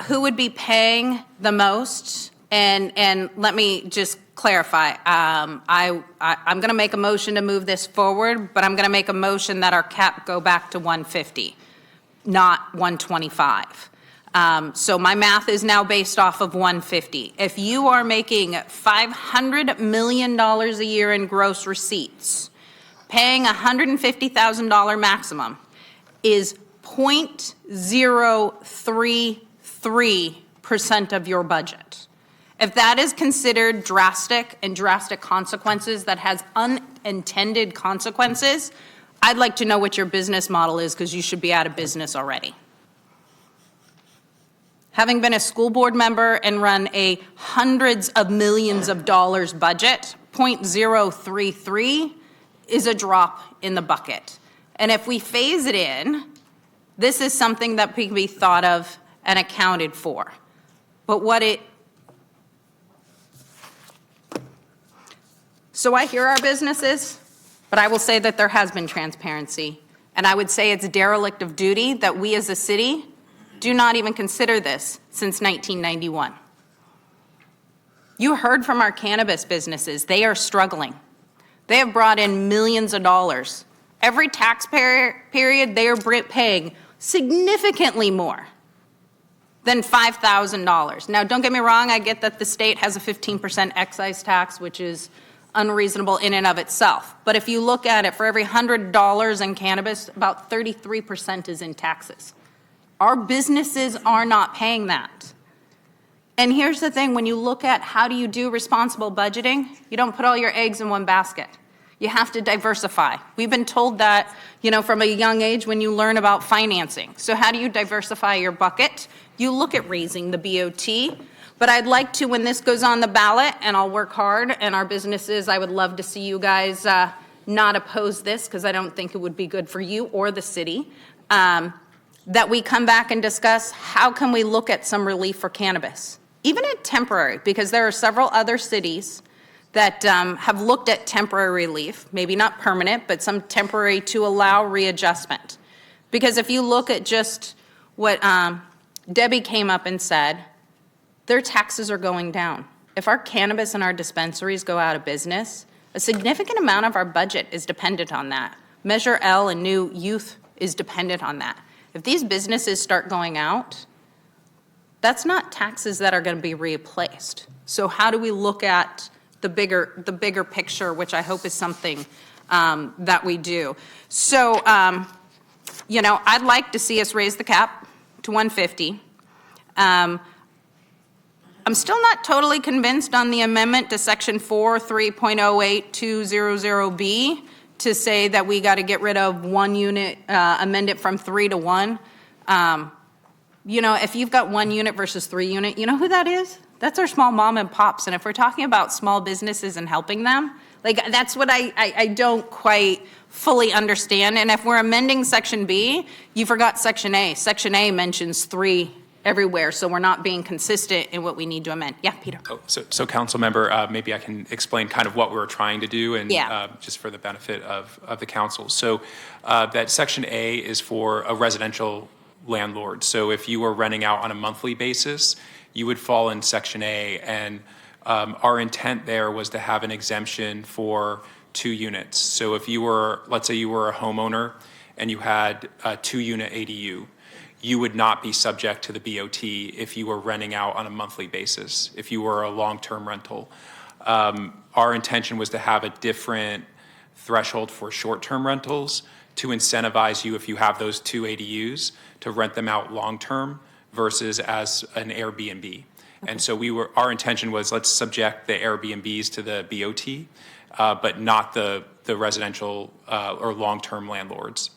who would be paying the most, and let me just clarify, I'm going to make a motion to move this forward, but I'm going to make a motion that our cap go back to 150, not 125. So my math is now based off of 150. If you are making $500 million a year in gross receipts, paying $150,000 maximum is 0.033% of your budget. If that is considered drastic and drastic consequences that has unintended consequences, I'd like to know what your business model is, because you should be out of business already. Having been a school board member and run a hundreds of millions of dollars budget, 0.033 is a drop in the bucket. And if we phase it in, this is something that can be thought of and accounted for. But so I hear our businesses, but I will say that there has been transparency. And I would say it's derelict of duty that we as a city do not even consider this since 1991. You heard from our cannabis businesses. They are struggling. They have brought in millions of dollars. Every tax period, they are paying significantly more than $5,000. Now, don't get me wrong, I get that the state has a 15% excise tax, which is unreasonable in and of itself. But if you look at it, for every $100 in cannabis, about 33% is in taxes. Our businesses are not paying that. And here's the thing, when you look at how do you do responsible budgeting, you don't put all your eggs in one basket. You have to diversify. We've been told that, from a young age when you learn about financing. So how do you diversify your bucket? You look at raising the BOT. But I'd like to, when this goes on the ballot, and I'll work hard, and our businesses, I would love to see you guys not oppose this, because I don't think it would be good for you or the city, that we come back and discuss how can we look at some relief for cannabis, even at temporary, because there are several other cities that have looked at temporary relief, maybe not permanent, but some temporary to allow readjustment. Because if you look at just what Debbie came up and said, their taxes are going down. If our cannabis and our dispensaries go out of business, a significant amount of our budget is dependent on that. Measure L and new youth is dependent on that. If these businesses start going out, that's not taxes that are going to be replaced. So how do we look at the bigger picture, which I hope is something that we do. So, I'd like to see us raise the cap to 150. I'm still not totally convinced on the amendment to section 4, 3.08200B to say that we got to get rid of one unit, amend it from 3 to 1. if you've got 1 unit versus 3 unit, you know who that is? That's our small mom and pops. And if we're talking about small businesses and helping them, like, that's what I don't quite fully understand. And if we're amending Section B, you forgot Section A. Section A mentions 3 everywhere, so we're not being consistent in what we need to amend. Yeah, Peter. So council member, maybe I can explain kind of what we were trying to do and just for the benefit of the council. So that Section A is for a residential landlord. So if you were renting out on a monthly basis, you would fall in Section A. And our intent there was to have an exemption for 2 units. So if you were, let's say you were a homeowner and you had a 2-unit ADU, you would not be subject to the BOT if you were renting out on a monthly basis, if you were a long-term rental. Our intention was to have a different threshold for short-term rentals to incentivize you, if you have those 2 ADUs, to rent them out long-term versus as an Airbnb. And so our intention was, let's subject the Airbnbs to the BOT, but not the residential or long-term landlords.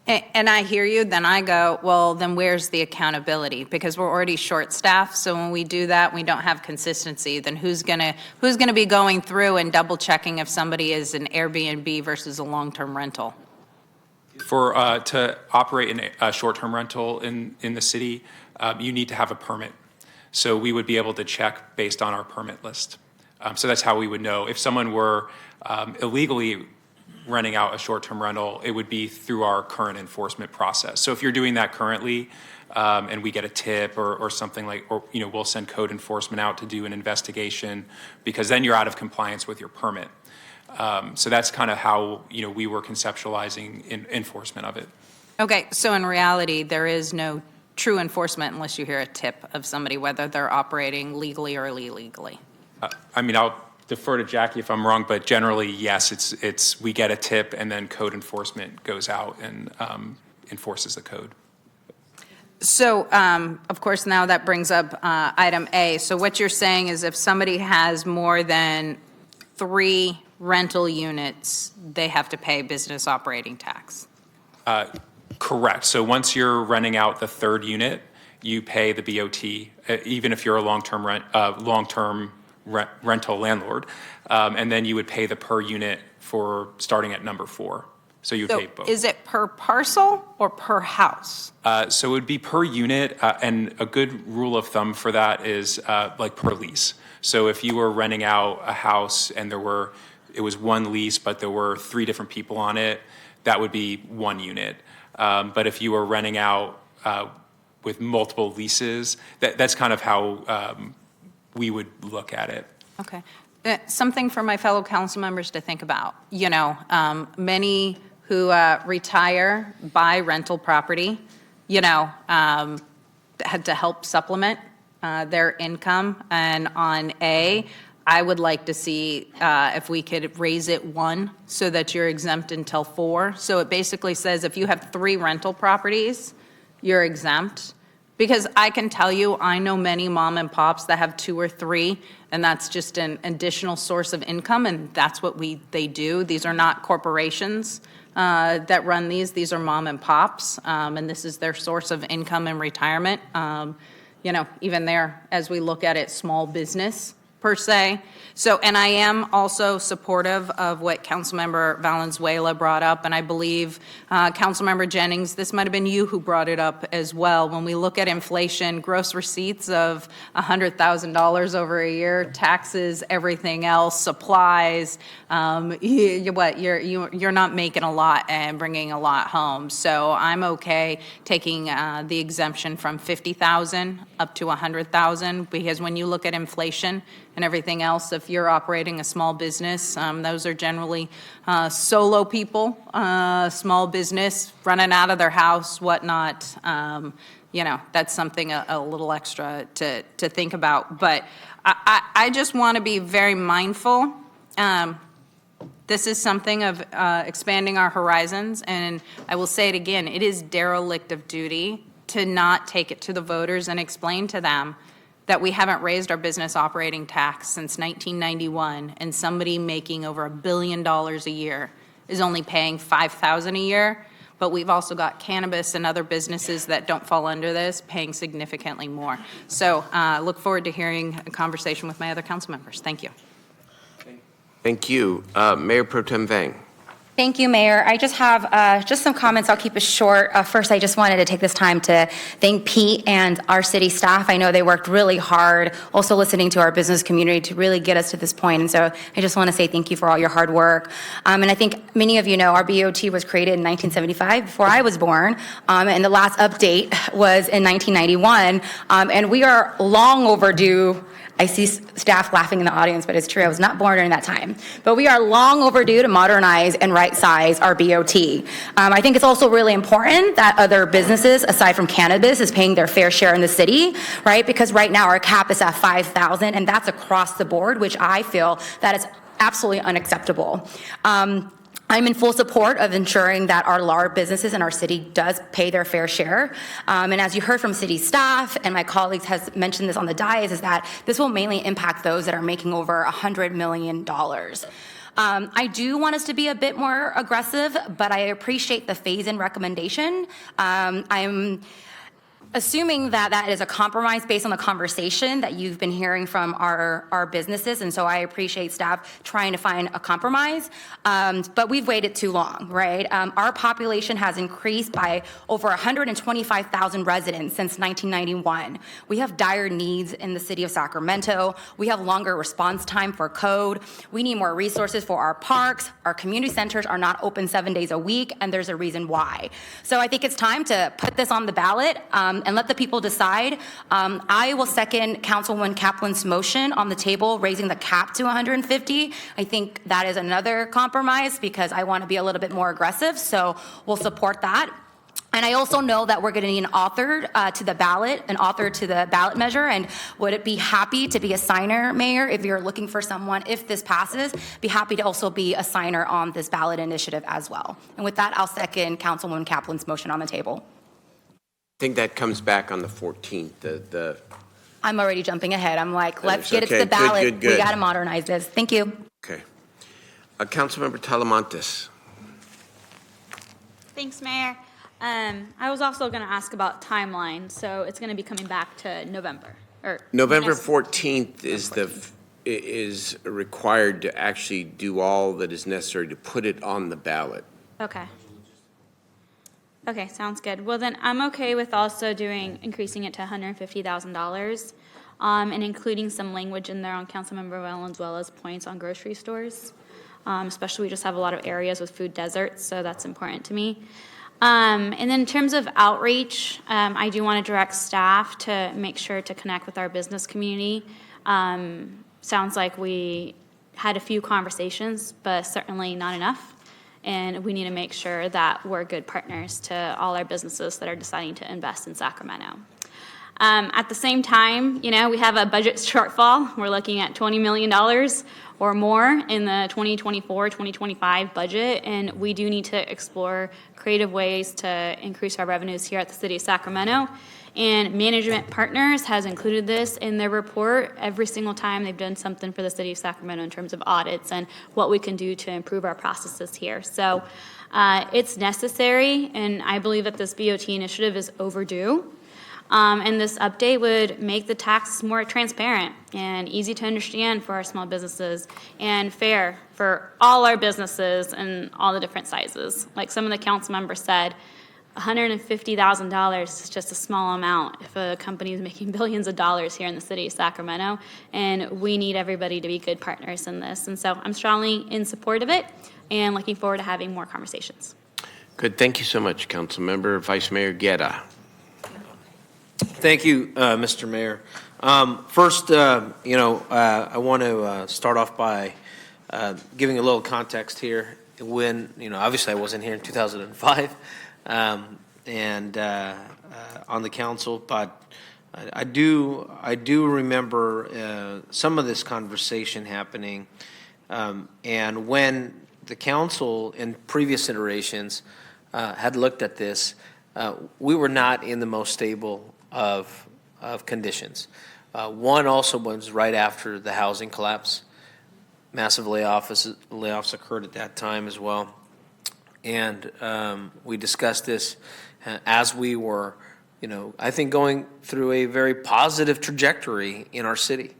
And I hear you, then I go, well, then where's the accountability? Because we're already short-staffed, so when we do that, we don't have consistency, then who's gonna be going through and double-checking if somebody is an Airbnb versus a long-term rental? To operate in a short-term rental in the city, you need to have a permit. So we would be able to check based on our permit list. So that's how we would know. If someone were illegally renting out a short-term rental, it would be through our current enforcement process. So if you're doing that currently, and we get a tip or something like, or we'll send code enforcement out to do an investigation, because then you're out of compliance with your permit. So that's kind of how we were conceptualizing enforcement of it. Okay, so in reality, there is no true enforcement unless you hear a tip of somebody, whether they're operating legally or illegally. I'll defer to Jackie if I'm wrong, but generally, yes, it's we get a tip and then code enforcement goes out and enforces the code. So, of course, now that brings up item A. So what you're saying is if somebody has more than 3 rental units, they have to pay business operating tax? Correct. So once you're renting out the 3rd unit, you pay the BOT, even if you're a long-term rental landlord, and then you would pay the per unit for starting at number 4. So you would pay both. Is it per parcel or per house? So it would be per unit, and a good rule of thumb for that is like per lease. So if you were renting out a house and it was 1 lease, but there were 3 different people on it, that would be 1 unit. But if you were renting out with multiple leases, that's kind of how we would look at it. Okay. Something for my fellow council members to think about. Many who retire buy rental property, had to help supplement their income. And on A, I would like to see if we could raise it 1 so that you're exempt until 4. So it basically says if you have 3 rental properties, you're exempt. Because I can tell you, I know many mom and pops that have 2 or 3, and that's just an additional source of income, and that's what they do. These are not corporations that run these. These are mom and pops, and this is their source of income and retirement. Even there, as we look at it, small business per se. So, and I am also supportive of what Councilmember Valenzuela brought up, and I believe Councilmember Jennings, this might have been you who brought it up as well. When we look at inflation, gross receipts of $100,000 over a year, taxes, everything else, supplies, you're not making a lot and bringing a lot home. So I'm okay taking the exemption from $50,000 up to $100,000, because when you look at inflation and everything else, if you're operating a small business, those are generally solo people, small business, running out of their house, whatnot. That's something a little extra to think about. But I just want to be very mindful. This is something of expanding our horizons, and I will say it again, it is derelict of duty to not take it to the voters and explain to them that we haven't raised our business operating tax since 1991, and somebody making over $1 billion a year is only paying $5,000 a year. but we've also got cannabis and other businesses that don't fall under this paying significantly more. So look forward to hearing a conversation with my other council members. Thank you. Thank you. Mayor Pro Tem Vang. Thank you, Mayor. I just have just some comments. I'll keep it short. First, I just wanted to take this time to thank Pete and our city staff. I know they worked really hard, also listening to our business community to really get us to this point. And so I just want to say thank you for all your hard work. And I think many of you know our BOT was created in 1975, before I was born. And the last update was in 1991. And we are long overdue. I see staff laughing in the audience, but it's true. I was not born during that time. But we are long overdue to modernize and right-size our BOT. I think it's also really important that other businesses, aside from cannabis, is paying their fair share in the city, right? Because right now our cap is at 5,000, and that's across the board, which I feel that is absolutely unacceptable. I'm in full support of ensuring that our large businesses in our city does pay their fair share. And as you heard from city staff, and my colleagues has mentioned this on the dais, is that this will mainly impact those that are making over $100 million. I do want us to be a bit more aggressive, but I appreciate the phase-in recommendation. I'm assuming that that is a compromise based on the conversation that you've been hearing from our businesses, and so I appreciate staff trying to find a compromise, but we've waited too long, right? Our population has increased by over 125,000 residents since 1991. We have dire needs in the city of Sacramento. We have longer response time for code. We need more resources for our parks. Our community centers are not open 7 days a week, and there's a reason why. So I think it's time to put this on the ballot, and let the people decide. I will second Councilwoman Kaplan's motion on the table, raising the cap to 150. I think that is another compromise because I want to be a little bit more aggressive, so we'll support that. And I also know that we're going to need an author to the ballot measure, and would it be happy to be a signer, Mayor, if you're looking for someone, if this passes, be happy to also be a signer on this ballot initiative as well. And with that, I'll second Councilwoman Kaplan's motion on the table. I think that comes back on the 14th. I'm already jumping ahead. I'm like, let's get it to okay. the ballot. Good. We got to modernize this. Thank you. Okay. Councilmember Talamantes. Thanks, Mayor. I was also going to ask about timeline. So it's going to be coming back to November. November 14th is required to actually do all that is necessary to put it on the ballot. Okay. Okay, sounds good. Well, then I'm okay with also increasing it to $150,000 and including some language in there on Councilmember Well as well as points on grocery stores. Especially we just have a lot of areas with food deserts, so that's important to me. And then in terms of outreach, I do want to direct staff to make sure to connect with our business community. Sounds like we had a few conversations, but certainly not enough. And we need to make sure that we're good partners to all our businesses that are deciding to invest in Sacramento. At the same time, we have a budget shortfall. We're looking at $20 million or more in the 2024-2025 budget, and we do need to explore creative ways to increase our revenues here at the City of Sacramento. And Management Partners has included this in their report every single time they've done something for the City of Sacramento in terms of audits and what we can do to improve our processes here. So it's necessary, and I believe that this BOT initiative is overdue. And this update would make the tax more transparent and easy to understand for our small businesses and fair for all our businesses and all the different sizes. Like some of the council members said, $150,000 is just a small amount if a company is making billions of dollars here in the city of Sacramento, and we need everybody to be good partners in this. And so I'm strongly in support of it and looking forward to having more conversations. Good. Thank you so much, Councilmember. Vice Mayor Guerra. Thank you, Mr. Mayor. First, I want to start off by giving a little context here. When, obviously I wasn't here in 2005 and on the council, but I do remember some of this conversation happening. And when the council in previous iterations had looked at this, we were not in the most stable of conditions. One also was right after the housing collapse. Massive layoffs occurred at that time as well. And we discussed this as we were, I think going through a very positive trajectory in our city.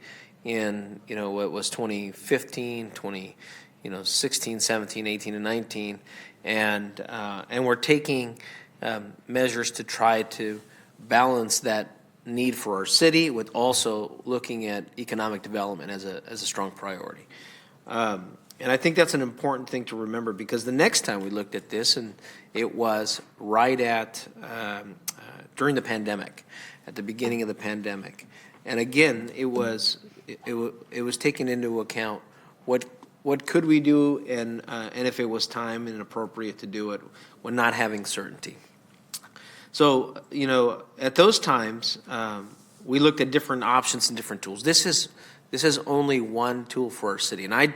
In, what was 2015, 16, 17, 18, and 19. And we're taking measures to try to balance that need for our city with also looking at economic development as a strong priority. And I think that's an important thing to remember, because the next time we looked at this, and it was right at during the pandemic, at the beginning of the pandemic, and again it was taken into account what could we do, and if it was time and appropriate to do it when not having certainty. So at those times we looked at different options and different tools. This is only one tool for our city, and I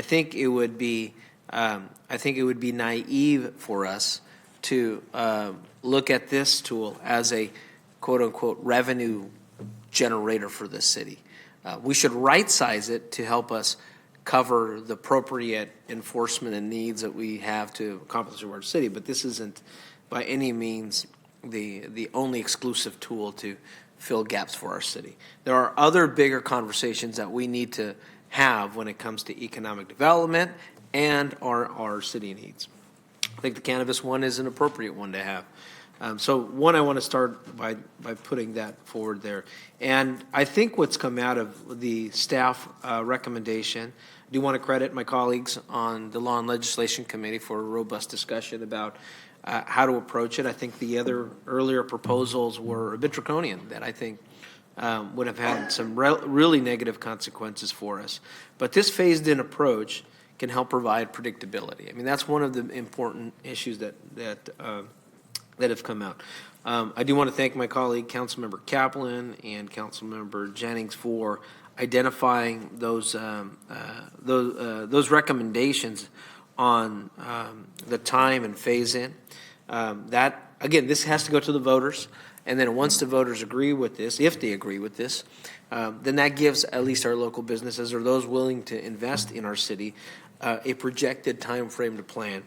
think it would be naive for us to look at this tool as a quote unquote revenue generator for the city. We should right-size it to help us cover the appropriate enforcement and needs that we have to accomplish in our city, but this isn't by any means the only exclusive tool to fill gaps for our city. There are other bigger conversations that we need to have when it comes to economic development and our city needs. I think the cannabis one is an appropriate one to have. So one, I want to start by putting that forward there. And I think what's come out of the staff recommendation, I do want to credit my colleagues on the Law and Legislation Committee for a robust discussion about how to approach it. I think the other earlier proposals were a bit draconian that I think would have had some really negative consequences for us. But this phased-in approach can help provide predictability. I mean, that's one of the important issues that have come out. I do want to thank my colleague, Councilmember Kaplan and Councilmember Jennings, for identifying those recommendations on the time and phase-in. That, again, this has to go to the voters, and then once the voters agree with this, if they agree with this, then that gives at least our local businesses or those willing to invest in our city a projected time frame to plan.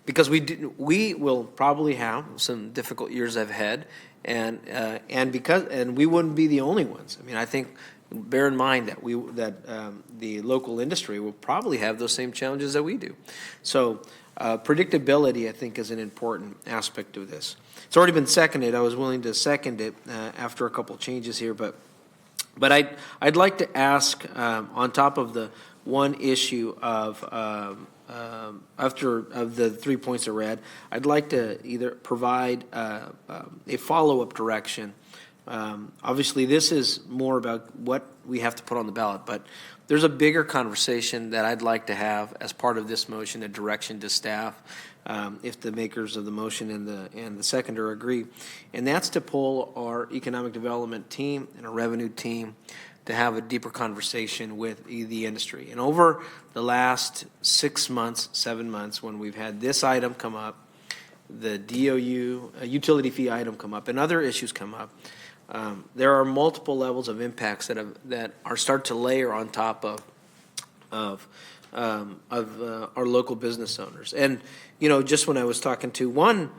Because we will probably have some difficult years ahead, and we wouldn't be the only ones. I mean, I think, bear in mind that the local industry will probably have those same challenges that we do. So predictability, I think, is an important aspect of this. It's already been seconded. I was willing to second it after a couple changes here, but I'd like to ask, on top of the one issue of the 3 points I read, I'd like to either provide a follow-up direction. Obviously, this is more about what we have to put on the ballot, but there's a bigger conversation that I'd like to have as part of this motion, a direction to staff, if the makers of the motion and the seconder agree, and that's to pull our economic development team and a revenue team to have a deeper conversation with the industry. And over the last 6 months, 7 months, when we've had this item come up, the DOU utility fee item come up, and other issues come up, there are multiple levels of impacts that are start to layer on top of our local business owners. And just when I was talking to one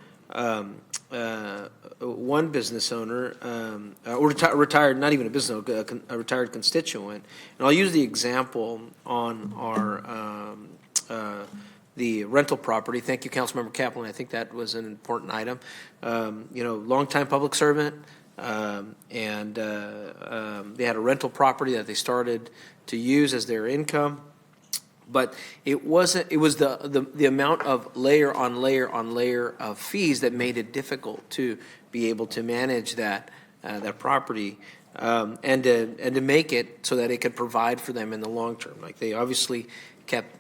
business owner, retired, not even a business owner, a retired constituent, and I'll use the example on our the rental property. Thank you, Councilmember Kaplan. I think that was an important item. Longtime public servant, and they had a rental property that they started to use as their income. But it was the amount of layer on layer on layer of fees that made it difficult to be able to manage that property, and to make it so that it could provide for them in the long term. Like, they obviously kept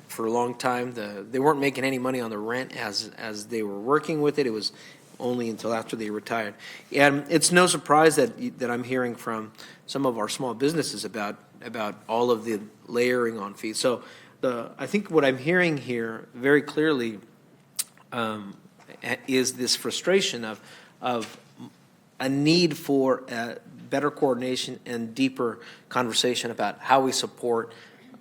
for a long time, they weren't making any money on the rent as they were working with it. It was only until after they retired. And it's no surprise that I'm hearing from some of our small businesses about all of the layering on fees. So I think what I'm hearing here very clearly is this frustration of a need for better coordination and deeper conversation about how we support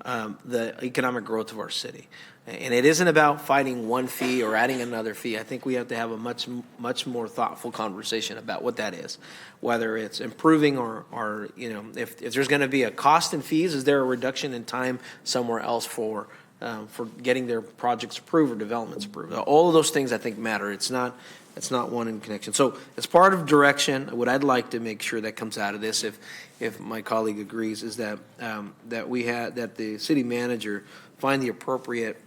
the economic growth of our city. And it isn't about fighting one fee or adding another fee. I think we have to have a much more thoughtful conversation about what that is, whether it's improving or if there's going to be a cost in fees, is there a reduction in time somewhere else for getting their projects approved or developments approved? All of those things I think matter. It's not one in connection. So as part of direction, what I'd like to make sure that comes out of this, if my colleague agrees, is that that the city manager find the appropriate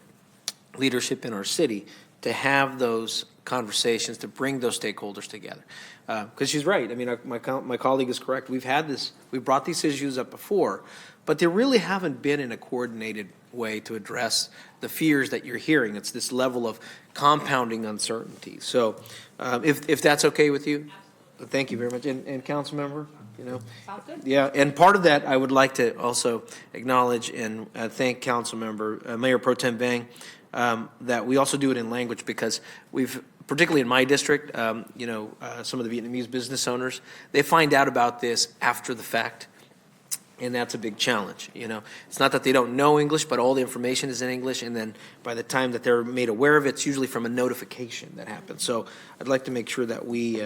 leadership in our city to have those conversations, to bring those stakeholders together. Because she's right. I mean, my colleague is correct. We've brought these issues up before, but they really haven't been in a coordinated way to address the fears that you're hearing. It's this level of compounding uncertainty. So if that's okay with you, thank you very much. And council member, Sounds good. yeah, and part of that, I would like to also acknowledge and thank council member, Mayor Pro Tem Bang, that we also do it in language because particularly in my district, some of the Vietnamese business owners, they find out about this after the fact. And that's a big challenge. It's not that they don't know English, but all the information is in English. And then by the time that they're made aware of it, it's usually from a notification that happens. So I'd like to make sure that we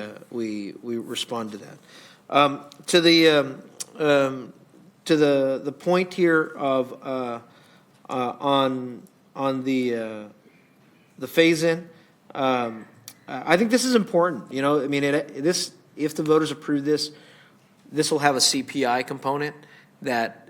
respond to that. To the point here of on the phase-in, I think this is important. I mean, if the voters approve this will have a CPI component that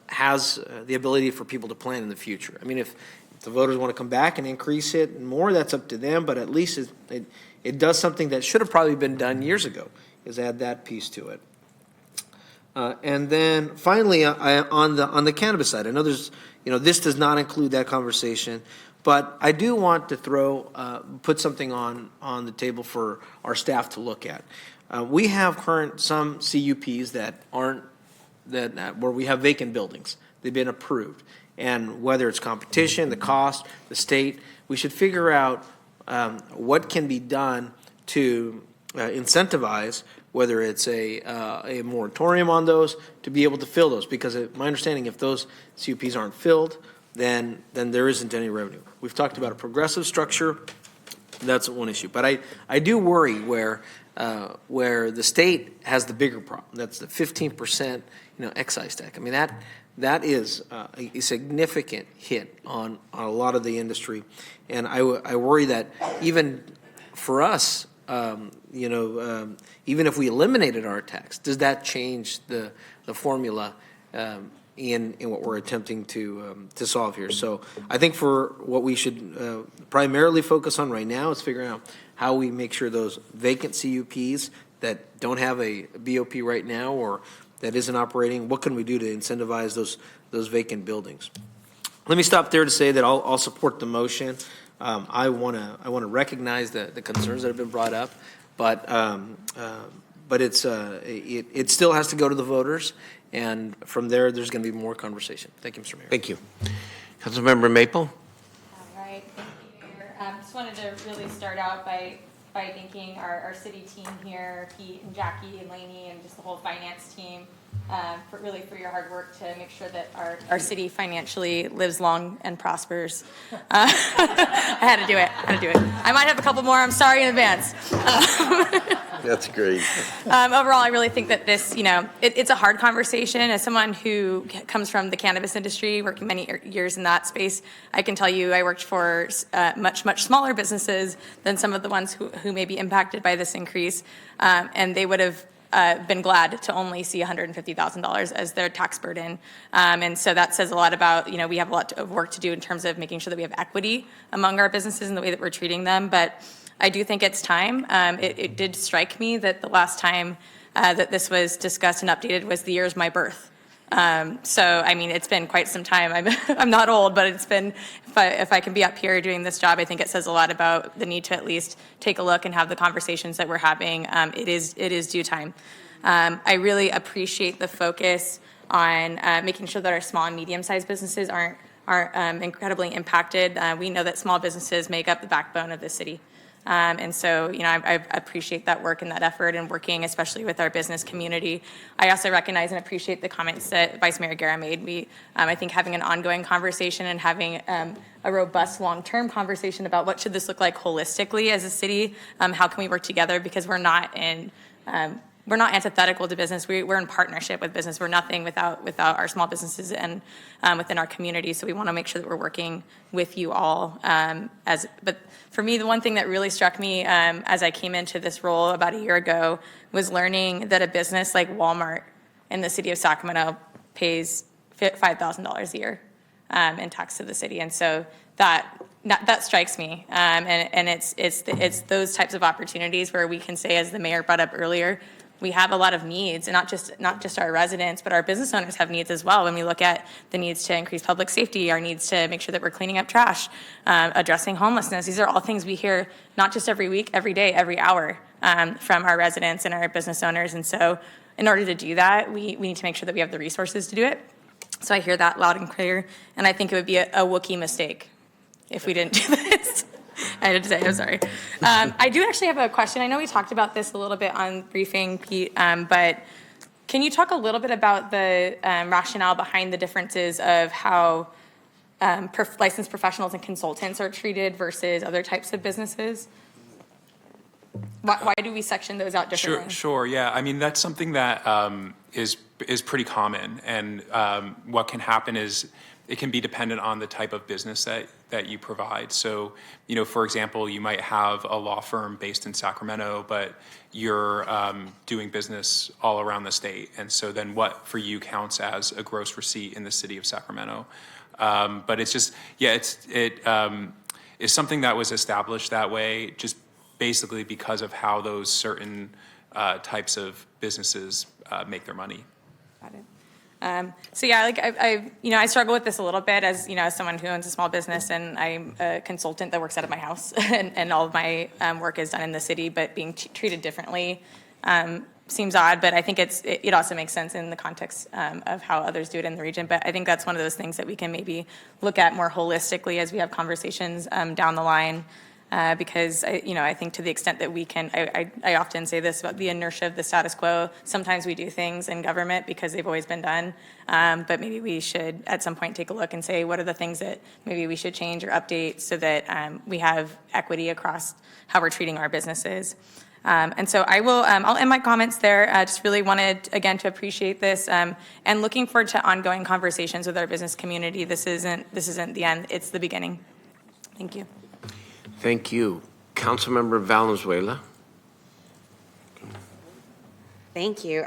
has the ability for people to plan in the future. I mean, if the voters want to come back and increase it and more, that's up to them, but at least it does something that should have probably been done years ago, is add that piece to it. And then finally, on the cannabis side, I know this does not include that conversation, but I do want to put something on the table for our staff to look at. We have some CUPs where we have vacant buildings. They've been approved. And whether it's competition, the cost, the state, we should figure out what can be done to incentivize, whether it's a moratorium on those, to be able to fill those. Because my understanding, if those CUPs aren't filled, then there isn't any revenue. We've talked about a progressive structure. That's one issue. But I do worry where the state has the bigger problem. That's the 15% excise tax. I mean, that is a significant hit on a lot of the industry. And I worry that even for us, even if we eliminated our tax, does that change the formula in what we're attempting to solve here? So I think for what we should primarily focus on right now is figuring out how we make sure those vacant CUPs that don't have a BOP right now or that isn't operating, what can we do to incentivize those vacant buildings? Let me stop there to say that I'll support the motion. I want to recognize the concerns that have been brought up, but it still has to go to the voters, and from there's going to be more conversation. Thank you, Mr. Mayor. Thank you. Councilmember Maple? All right, thank you, Mayor. Just wanted to really start out by thanking our city team here, Pete and Jackie and Lainey and just the whole finance team for your hard work to make sure that our city financially lives long and prospers. I had to do it. I might have a couple more. I'm sorry in advance. That's great. Overall, I really think that this, it's a hard conversation. As someone who comes from the cannabis industry, working many years in that space, I can tell you I worked for much smaller businesses than some of the ones who may be impacted by this increase, and they would have been glad to only see $150,000 as their tax burden. And so that says a lot about, we have a lot of work to do in terms of making sure that we have equity among our businesses in the way that we're treating them. But I do think it's time. It did strike me that the last time that this was discussed and updated was the year of my birth. So, I mean, it's been quite some time. I'm not old, but it's been, if I can be up here doing this job, I think it says a lot about the need to at least take a look and have the conversations that we're having. It is due time. I really appreciate the focus on making sure that our small and medium-sized businesses aren't incredibly impacted. We know that small businesses make up the backbone of the city. And so, I appreciate that work and that effort and working especially with our business community. I also recognize and appreciate the comments that Vice Mayor Guerra made. I think having an ongoing conversation and having a robust long-term conversation about what should this look like holistically as a city, how can we work together, because we're not antithetical to business. We're in partnership with business. We're nothing without our small businesses and within our community. So we want to make sure that we're working with you all. But for me, the one thing that really struck me as I came into this role about a year ago was learning that a business like Walmart in the city of Sacramento pays $5,000 a year in tax to the city. And so that strikes me. And it's those types of opportunities where we can say, as the mayor brought up earlier, we have a lot of needs, and not just our residents, but our business owners have needs as well. When we look at the needs to increase public safety, our needs to make sure that we're cleaning up trash, addressing homelessness, these are all things we hear not just every week, every day, every hour from our residents and our business owners. And so in order to do that, we need to make sure that we have the resources to do it. So I hear that loud and clear, and I think it would be a Wookiee mistake if we didn't do this. I had to say, I'm sorry. I do actually have a question. I know we talked about this a little bit on briefing, Pete, but can you talk a little bit about the rationale behind the differences of how licensed professionals and consultants are treated versus other types of businesses? Why do we section those out differently? Sure, yeah. I mean, that's something that is pretty common, and what can happen is it can be dependent on the type of business that you provide. So, for example, you might have a law firm based in Sacramento, but you're doing business all around the state. And so then what for you counts as a gross receipt in the city of Sacramento? But it's just, it is something that was established that way just basically because of how those certain types of businesses make their money. Got it. So yeah, like I struggle with this a little bit as someone who owns a small business, and I'm a consultant that works out of my house, and all of my work is done in the city, but being treated differently seems odd. But I think it also makes sense in the context of how others do it in the region. But I think that's one of those things that we can maybe look at more holistically as we have conversations down the line. Because I think to the extent that we can, I often say this about the inertia of the status quo. Sometimes we do things in government because they've always been done, but maybe we should at some point take a look and say, what are the things that maybe we should change or update so that we have equity across how we're treating our businesses. And so I'll end my comments there. Just really wanted, again, to appreciate this and looking forward to ongoing conversations with our business community. This isn't the end, it's the beginning. Thank you. Thank you. Councilmember Valenzuela. Thank you.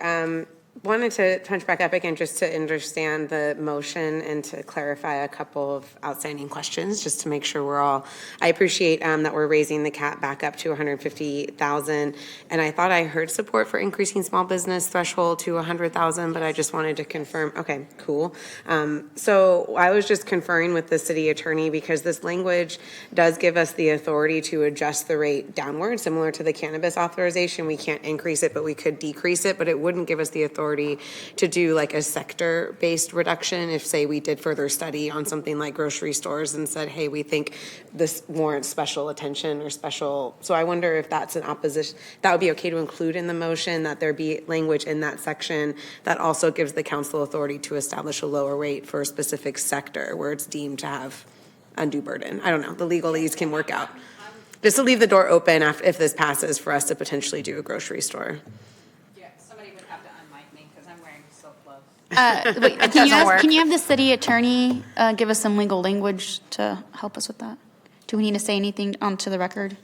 Wanted to punch back up again just to understand the motion and to clarify a couple of outstanding questions, just to make sure I appreciate that we're raising the cap back up to 150,000. And I thought I heard support for increasing small business threshold to 100,000, but I just wanted to confirm. Okay, cool. So I was just conferring with the city attorney because this language does give us the authority to adjust the rate downward, similar to the cannabis authorization. We can't increase it, but we could decrease it, but it wouldn't give us the authority to do like a sector-based reduction if, say, we did further study on something like grocery stores and said, hey, we think this warrants special attention or special. So I wonder if that's an opposition. That would be okay to include in the motion, that there be language in that section that also gives the council authority to establish a lower rate for a specific sector where it's deemed to have undue burden. I don't know. The legalese can work out. Just to leave the door open if this passes for us to potentially do a grocery store. Wait, can you have the city attorney give us some legal language to help us with that? Do we need to say anything onto the record?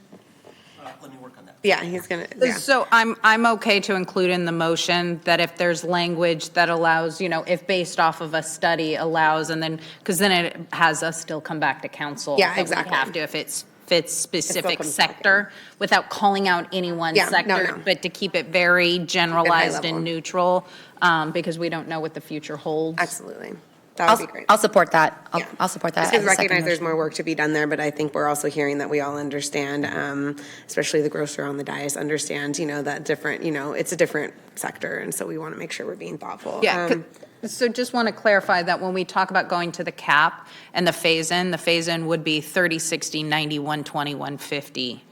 Let me work on that. Yeah, he's gonna. Yeah. So I'm okay to include in the motion that if there's language that allows, if based off of a study allows, and then because then it has us still come back to council. Yeah, exactly. We have to if it fits specific sector without calling out any one sector, but to keep it very generalized and neutral. Because we don't know what the future holds. Absolutely. That would be great. I'll support that. I'll support that. Just recognize there's more work to be done there, but I think we're also hearing that we all understand, especially the grocer on the dais, understand, that different, it's a different sector. And so we want to make sure we're being thoughtful. Yeah. So just want to clarify that when we talk about going to the cap and the phase-in would be 30, 60, 90, 120, 150.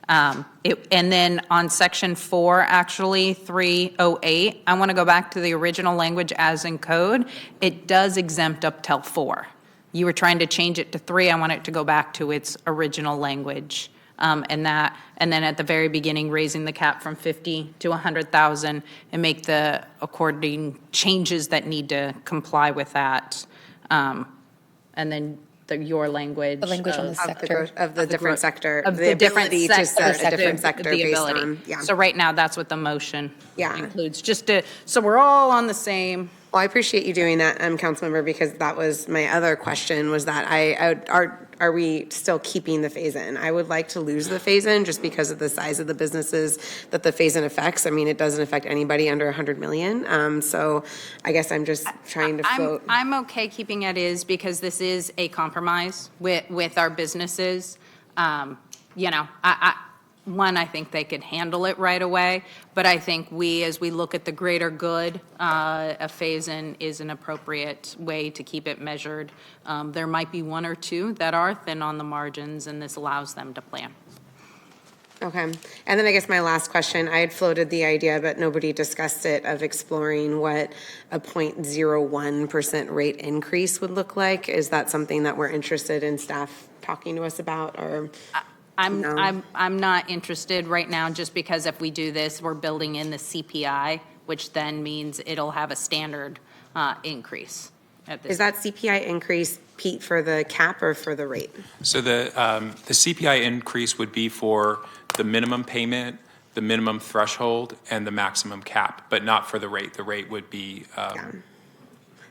And then on section 4, actually, 308, I want to go back to the original language as in code. It does exempt up till 4. You were trying to change it to 3. I want it to go back to its original language. And then at the very beginning, raising the cap from 50 to 100,000 and make the according changes that need to comply with that. And then your language. The language on the sector. Of the different sector. Of the different ability to set sectors, a different sector the based ability. on, yeah. So right now, that's what the motion Yeah. includes, just to, so we're all on the same. Well, I appreciate you doing that, Councilmember, because that was my other question, was that are we still keeping the phase-in? I would like to lose the phase-in just because of the size of the businesses that the phase-in affects. I mean, it doesn't affect anybody under 100 million. So I guess I'm just trying to float. I'm okay keeping it is because this is a compromise with our businesses. You know, I think they could handle it right away, but I think as we look at the greater good, a phase-in is an appropriate way to keep it measured. There might be one or two that are thin on the margins, and this allows them to plan. Okay. And then I guess my last question, I had floated the idea, but nobody discussed it, of exploring what a 0.01% rate increase would look like. Is that something that we're interested in staff talking to us about, or? I'm not interested right now, just because if we do this, we're building in the CPI, which then means it'll have a standard increase. Is that CPI increase, Pete, for the cap or for the rate? So the CPI increase would be for the minimum payment, the minimum threshold, and the maximum cap, but not for the rate. The rate would be.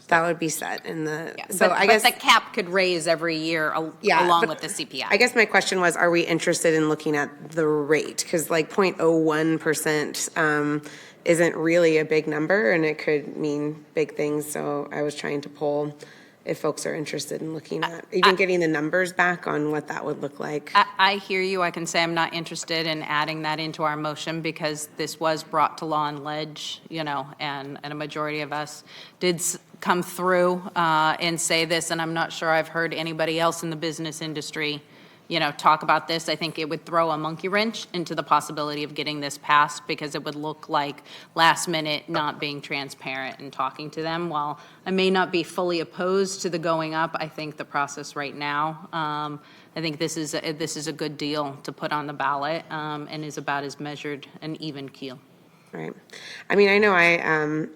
That would be set in the, But the cap could raise every year along with the CPI. I guess my question was, are we interested in looking at the rate? Because like 0.01% isn't really a big number, and it could mean big things. So I was trying to poll if folks are interested in looking at, even getting the numbers back on what that would look like. I hear you. I can say I'm not interested in adding that into our motion because this was brought to law and ledge, you know, and a majority of us did come through and say this, and I'm not sure I've heard anybody else in the business industry, you know, talk about this. I think it would throw a monkey wrench into the possibility of getting this passed because it would look like last minute not being transparent and talking to them. While I may not be fully opposed to the going up, I think the process right now, I think this is a good deal to put on the ballot and is about as measured an even keel. Right. I mean, I know I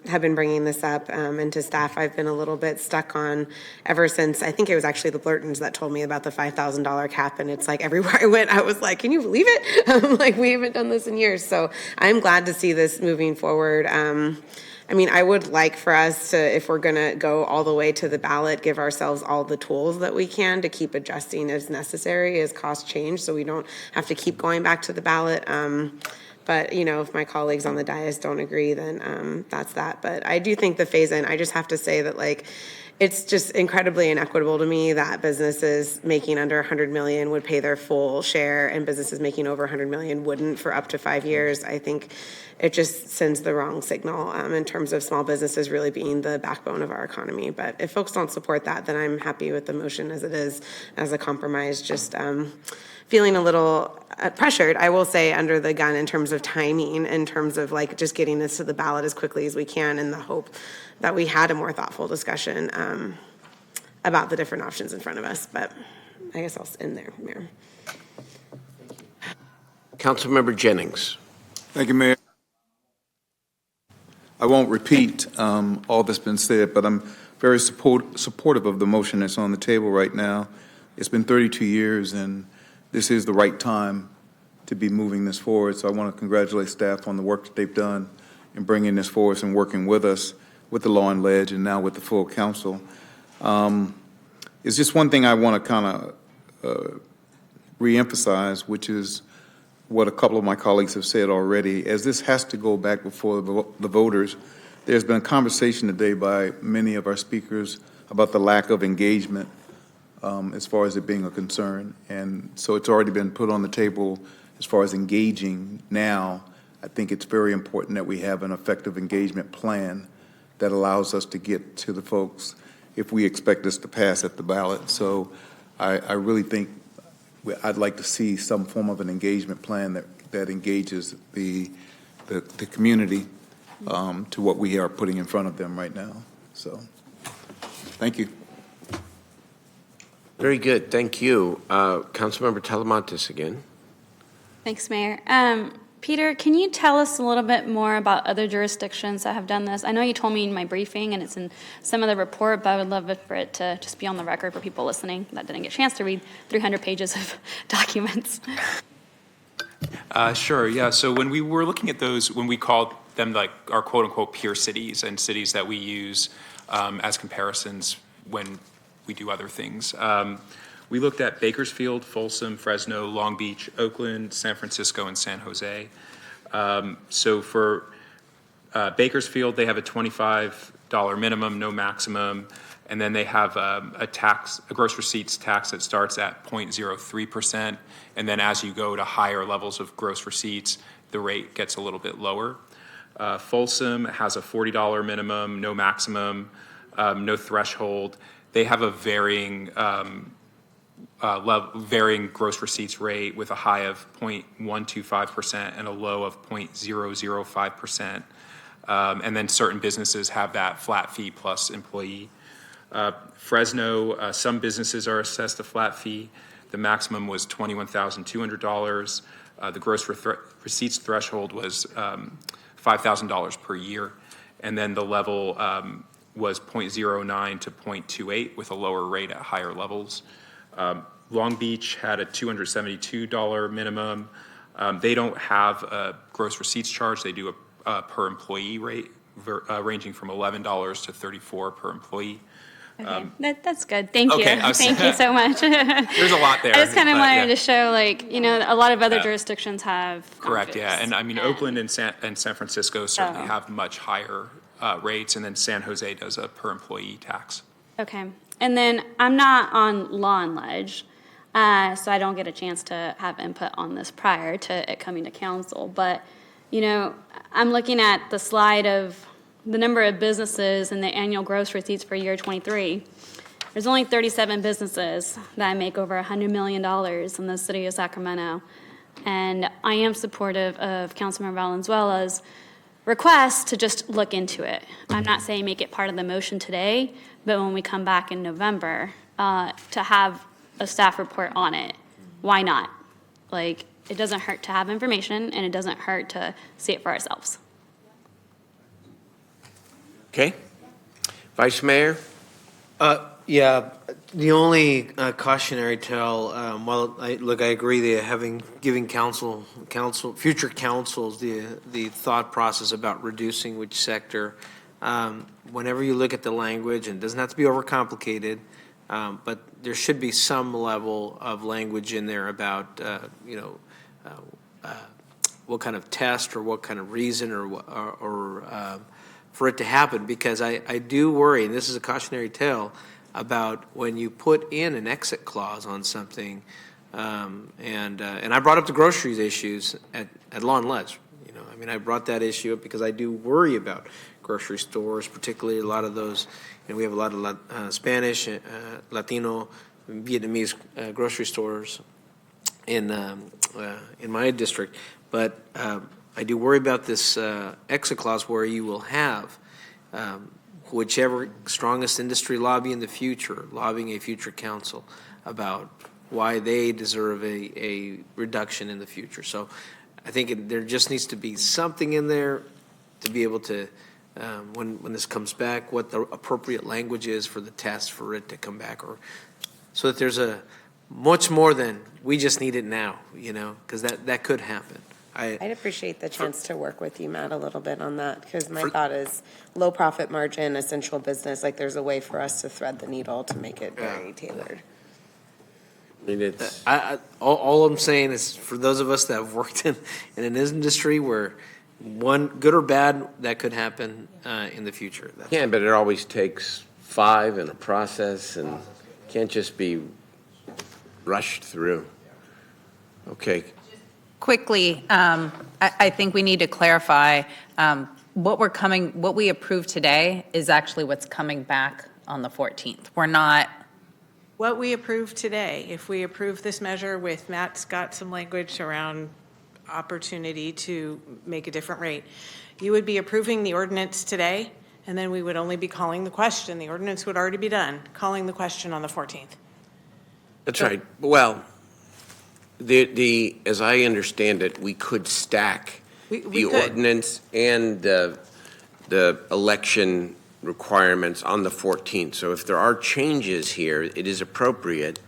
have been bringing this up, and to staff, I've been a little bit stuck on ever since, I think it was actually the Blurtons that told me about the $5,000 cap, and it's like everywhere I went, I was like, can you believe it? Like, we haven't done this in years. So I'm glad to see this moving forward. I mean, I would like for us to, if we're going to go all the way to the ballot, give ourselves all the tools that we can to keep adjusting as necessary as costs change, so we don't have to keep going back to the ballot. But, you know, if my colleagues on the dais don't agree, then that's that. But I do think the phase-in, I just have to say that, like, it's just incredibly inequitable to me that businesses making under 100 million would pay their full share and businesses making over 100 million wouldn't for up to 5 years. I think it just sends the wrong signal in terms of small businesses really being the backbone of our economy. But if folks don't support that, then I'm happy with the motion as it is, as a compromise. Just feeling a little pressured, I will say, under the gun in terms of timing, in terms of like just getting this to the ballot as quickly as we can, in the hope that we had a more thoughtful discussion about the different options in front of us. But I guess I'll end there, Mayor. Councilmember Jennings. Thank you, Mayor. I won't repeat all that's been said, but I'm very supportive of the motion that's on the table right now. It's been 32 years, and this is the right time to be moving this forward. So I want to congratulate staff on the work that they've done in bringing this forward and working with us, with the law and ledge, and now with the full council. It's just one thing I want to kind of reemphasize, which is what a couple of my colleagues have said already. As this has to go back before the voters, there's been a conversation today by many of our speakers about the lack of engagement as far as it being a concern. And so it's already been put on the table as far as engaging now. I think it's very important that we have an effective engagement plan that allows us to get to the folks if we expect this to pass at the ballot. So I really think I'd like to see some form of an engagement plan that engages the community to what we are putting in front of them right now. So, thank you. Very good, thank you. Councilmember Talamantes again. Thanks, Mayor. Peter, can you tell us a little bit more about other jurisdictions that have done this? I know you told me in my briefing, and it's in some of the report, but I would love it for it to just be on the record for people listening that didn't get a chance to read 300 pages of documents. Sure, yeah. So when we were looking at those, when we called them like our quote-unquote peer cities and cities that we use as comparisons when we do other things, we looked at Bakersfield, Folsom, Fresno, Long Beach, Oakland, San Francisco, and San Jose. So for Bakersfield, they have a $25 minimum, no maximum, and then they have a gross receipts tax that starts at 0.03%, and then as you go to higher levels of gross receipts, the rate gets a little bit lower. Folsom has a $40 minimum, no maximum, no threshold. They have a varying gross receipts rate with a high of 0.125% and a low of 0.005%. And then certain businesses have that flat fee plus employee. Fresno, some businesses are assessed a flat fee. The maximum was $21,200. The gross receipts threshold was $5,000 per year. And then the level was 0.09 to 0.28 with a lower rate at higher levels. Long Beach had a $272 minimum. They don't have a gross receipts charge. They do a per employee rate ranging from $11 to $34 per employee. Okay, that's good. Thank you. Okay, Thank you so much. There's a lot there. I just kind of but, wanted yeah. to show, like, you know, a lot of other jurisdictions have. Correct, yeah. And I mean, Oakland and San Francisco certainly Oh. have much higher rates, and then San Jose does a per employee tax. Okay. And then I'm not on Law and Ledge, so I don't get a chance to have input on this prior to it coming to council. But, you know, I'm looking at the slide of the number of businesses and the annual gross receipts for year 23. There's only 37 businesses that make over $100 million in the city of Sacramento. And I am supportive of Councilmember Valenzuela's request to just look into it. I'm not saying make it part of the motion today, but when we come back in November, to have a staff report on it. Why not? Like, it doesn't hurt to have information, and it doesn't hurt to see it for ourselves. Okay. Vice Mayor? Yeah, the only cautionary tale, I agree that giving future councils the thought process about reducing which sector. Whenever you look at the language, and it doesn't have to be overcomplicated, but there should be some level of language in there about, what kind of test or what kind of reason or for it to happen, because I do worry, and this is a cautionary tale, about when you put in an exit clause on something, and I brought up the groceries issues at Law and Ledge. I brought that issue up because I do worry about grocery stores, particularly a lot of those. We have a lot of Spanish, Latino, Vietnamese grocery stores in my district, but I do worry about this exit clause where you will have whichever strongest industry lobby in the future, lobbying a future council about why they deserve a reduction in the future. So I think there just needs to be something in there to be able to, when this comes back, what the appropriate language is for the test for it to come back, or so that there's a much more than we just need it now, because that could happen. I'd appreciate the chance to work with you, Matt, a little bit on that, because my thought is low profit margin, essential business, like there's a way for us to thread the needle to make it very tailored. All I'm saying is for those of us that have worked in an industry where one, good or bad, that could happen in the future. Yeah, but it always takes 5 in a process and can't just be rushed through. Okay. Quickly, I think we need to clarify, what we approved today is actually what's coming back on the 14th. We're not What we approve today, if we approve this measure with Matt's got some language around opportunity to make a different rate, you would be approving the ordinance today, and then we would only be calling the question. The ordinance would already be done, calling the question on the 14th. That's right. Well, as I understand it, we could stack We the could. ordinance and the election requirements on the 14th. So if there are changes here, it is appropriate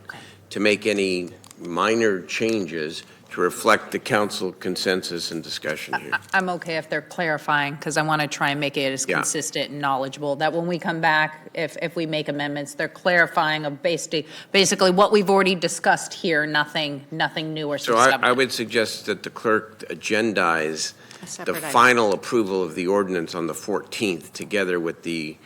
to make any minor changes to reflect the council consensus and discussion here. I'm okay if they're clarifying, because I want to try and make it as Yeah. consistent and knowledgeable, that when we come back, if we make amendments, they're clarifying of basically what we've already discussed here, nothing new or So I would suggest that the clerk agendize A the separate item. final approval of the ordinance on the 14th together with the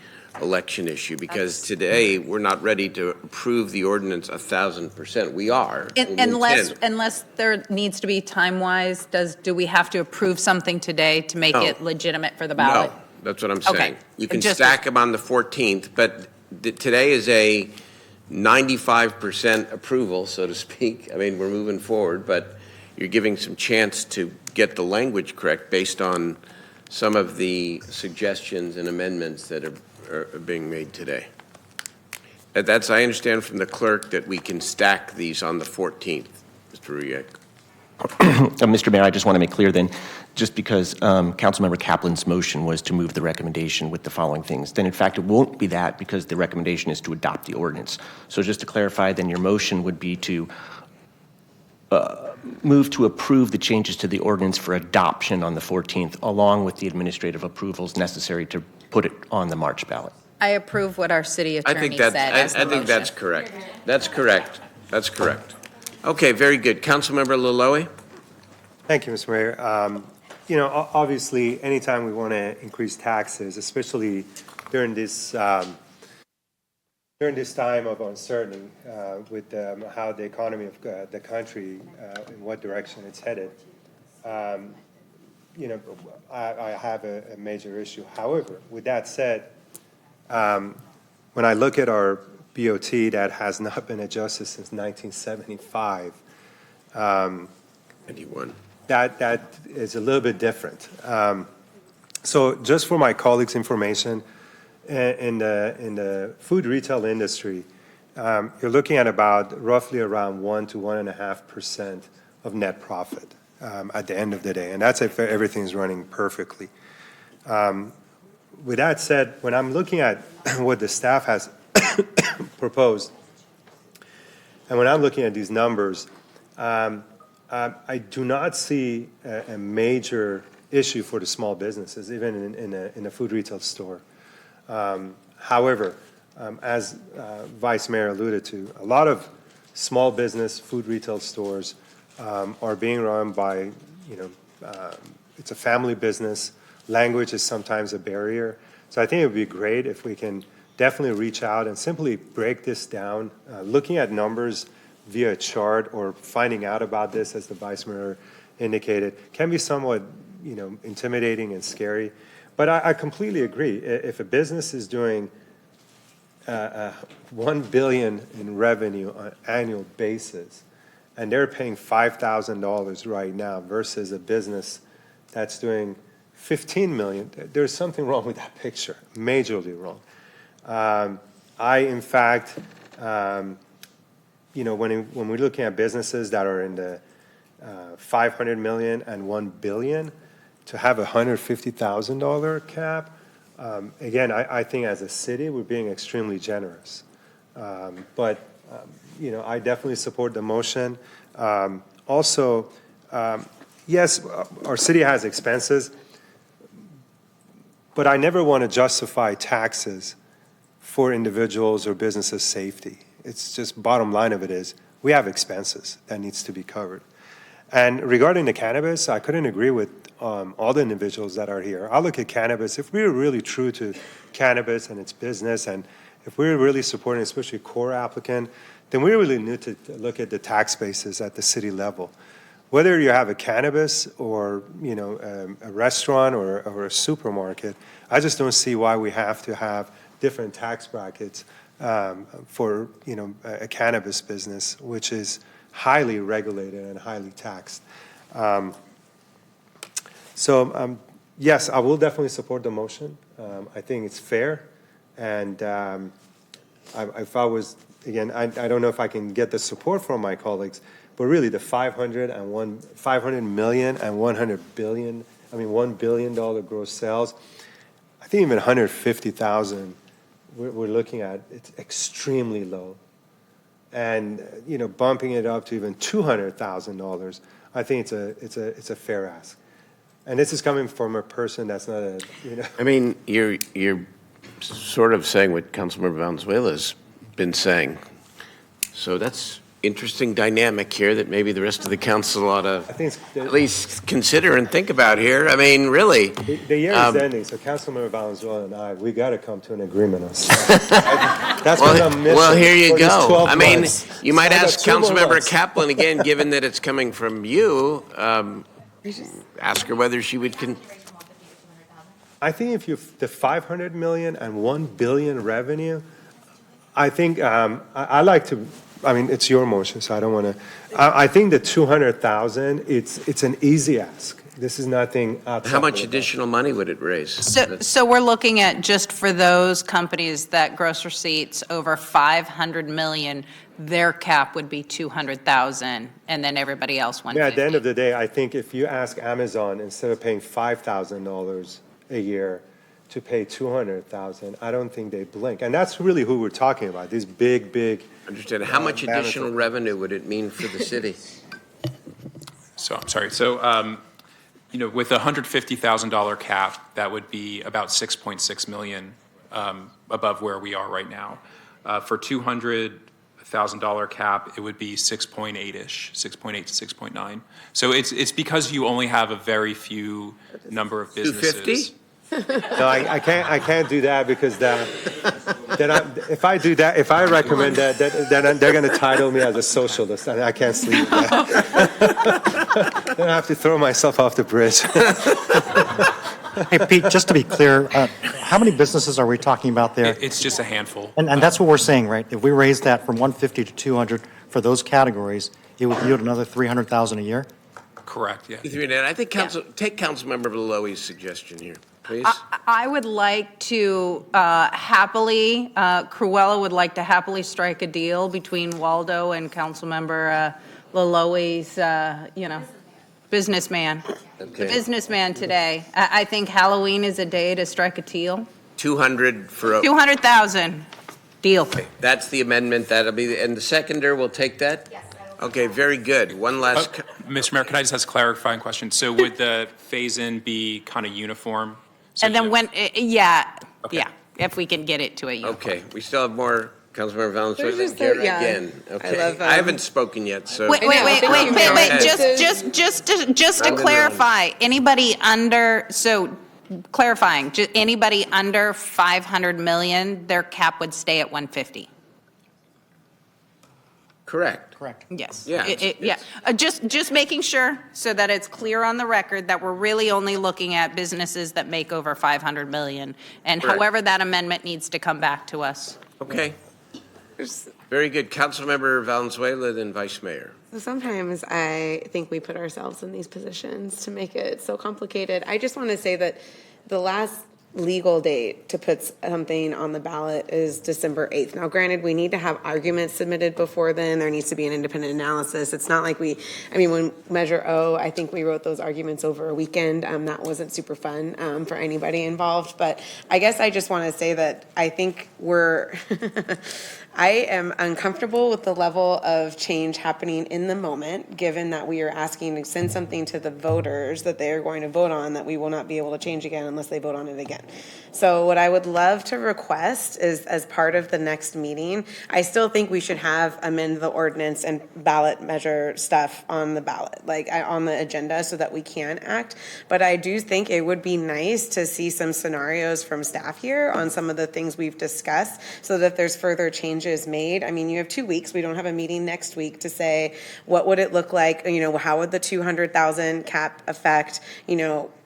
election issue, because today we're not ready to approve the ordinance 1,000%. We are. and we intend. Unless there needs to be time-wise, do we have to approve something today to make No. it legitimate for the ballot? No, that's what I'm Okay. saying. You can Just- stack them on the 14th, but today is a 95% approval, so to speak. I mean, we're moving forward, but you're giving some chance to get the language correct based on some of the suggestions and amendments that are being made today. That's, I understand from the clerk that we can stack these on the 14th, Mr. Ruyek. Mr. Mayor, I just want to make clear then, just because Councilmember Kaplan's motion was to move the recommendation with the following things, then in fact it won't be that, because the recommendation is to adopt the ordinance. So just to clarify, then your motion would be to move to approve the changes to the ordinance for adoption on the 14th, along with the administrative approvals necessary to put it on the March ballot. I approve what our city I attorney think said that's, as the I think motion. that's correct. That's correct. That's correct. Okay, very good. Councilmember Laloe? Thank you, Mr. Mayor. You know, obviously, anytime we want to increase taxes, especially during this time of uncertainty with how the economy of the country, in what direction it's headed, you know, I have a major issue. However, with that said, when I look at our BOT that has not been adjusted since 1975, 91. That is a little bit different. So just for my colleagues' information, in the food retail industry, you're looking at about roughly around 1 to 1.5% of net profit at the end of the day, and that's if everything's running perfectly. With that said, when I'm looking at what the staff has proposed, and when I'm looking at these numbers, I do not see a major issue for the small businesses, even in a food retail store. However, as Vice Mayor alluded to, a lot of small business food retail stores are being run by, you know, it's a family business. Language is sometimes a barrier. So I think it would be great if we can definitely reach out and simply break this down, looking at numbers via a chart or finding out about this, as the Vice Mayor indicated, can be somewhat, you know, intimidating and scary. But I completely agree. If a business is doing $1 billion in revenue on an annual basis, and they're paying $5,000 right now versus a business that's doing $15 million, there's something wrong with that picture, majorly wrong. In fact, you know, when we're looking at businesses that are in the 500 million and 1 billion, to have a $150,000 cap, again, I think as a city, we're being extremely generous. But you know, I definitely support the motion. Also, yes, our city has expenses, but I never want to justify taxes for individuals or businesses' safety. It's just bottom line of it is we have expenses that needs to be covered. And regarding the cannabis, I couldn't agree with all the individuals that are here. I look at cannabis, if we're really true to cannabis and its business, and if we're really supporting especially core applicant, then we really need to look at the tax bases at the city level. Whether you have a cannabis or, you know, a restaurant or a supermarket, I just don't see why we have to have different tax brackets for, a cannabis business, which is highly regulated and highly taxed. Yes, I will definitely support the motion. I think it's fair, and if I was, again, I don't know if I can get the support from my colleagues, but really the 500 million and 100 billion, $1 billion gross sales, I think even 150,000 we're looking at, it's extremely low. And, bumping it up to even $200,000, I think it's a fair ask. And this is coming from a person that's not a, I mean, you're sort of saying what Councilmember Valenzuela's been saying. So that's interesting dynamic here that maybe the rest of the council ought to at least consider and think about here. I mean, really. The year is ending, so Councilmember Valenzuela and we got to come to an agreement on stuff. That's what I'm missing. Well, here you go. I mean, months. you might I got ask 2 more Councilmember months. Kaplan again, given that it's coming from you, ask her whether she would I think if the 500 million and 1 billion revenue, I think I like to. I mean, it's your motion, so I don't want to. I think the 200,000. It's an easy ask. This is nothing outside. How much additional money would it raise? So we're looking at just for those companies that gross receipts over 500 million, their cap would be 200,000, and then everybody else 150. Yeah, at the end of the day, I think if you ask Amazon, instead of paying $5,000 a year, to pay 200,000, I don't think they blink. And that's really who we're talking about, these big. Understand. How much additional revenue would it mean for the city? So, I'm sorry. So, with a $150,000 cap, that would be about 6.6 million above where we are right now. For $200,000 cap, it would be 6.8-ish, 6.8 to 6.9. So it's because you only have a very few number of businesses. 250? No, I can't do that because if I do that, if I recommend that, then they're going to title me as a socialist, and I can't sleep. Then I have to throw myself off the bridge. Hey, Pete, just to be clear, how many businesses are we talking about there? It's just a handful. And that's what we're saying, right? If we raise that from 150 to 200 for those categories, it would yield another 300,000 a year? Correct, yeah. I think take Councilmember Lowy's suggestion here, please. I would like to happily, Cruella would like to happily strike a deal between Waldo and Councilmember Laloy's, businessman. Okay. The businessman today. I think Halloween is a day to strike a deal. 200 for 200,000. Deal. Okay, that's the amendment. That'll be, and the seconder will take that? Yes. Okay, very good. One last. Mr. Mayor, could I just ask a clarifying question? So would the phase-in be kind of uniform? And then if we can get it to a uniform. Okay, we still have more. Councilmember Valenzuela, There's just Guerra a- yeah. again. Okay. I love, I haven't spoken yet, so. Wait, just to Round and clarify, anybody under, clarifying, anybody under 500 million, their cap would stay at 150. Correct. Yes. Yeah. Just making sure so that it's clear on the record that we're really only looking at businesses that make over 500 million. And Correct. however that amendment needs to come back to us. Okay. Very good. Councilmember Valenzuela, then Vice Mayor. So sometimes I think we put ourselves in these positions to make it so complicated. I just want to say that the last legal date to put something on the ballot is December 8th. Now, granted, we need to have arguments submitted before then. There needs to be an independent analysis. It's not like when Measure O, I think we wrote those arguments over a weekend. That wasn't super fun for anybody involved. But I guess I just want to say that I think I am uncomfortable with the level of change happening in the moment, given that we are asking to send something to the voters that they are going to vote on that we will not be able to change again unless they vote on it again. So what I would love to request is, as part of the next meeting, I still think we should amend the ordinance and ballot measure stuff on the ballot, on the agenda, so that we can act. But I do think it would be nice to see some scenarios from staff here on some of the things we've discussed, so that there's further changes made. I mean, you have 2 weeks. We don't have a meeting next week to say, what would it look like? How would the 200,000 cap affect?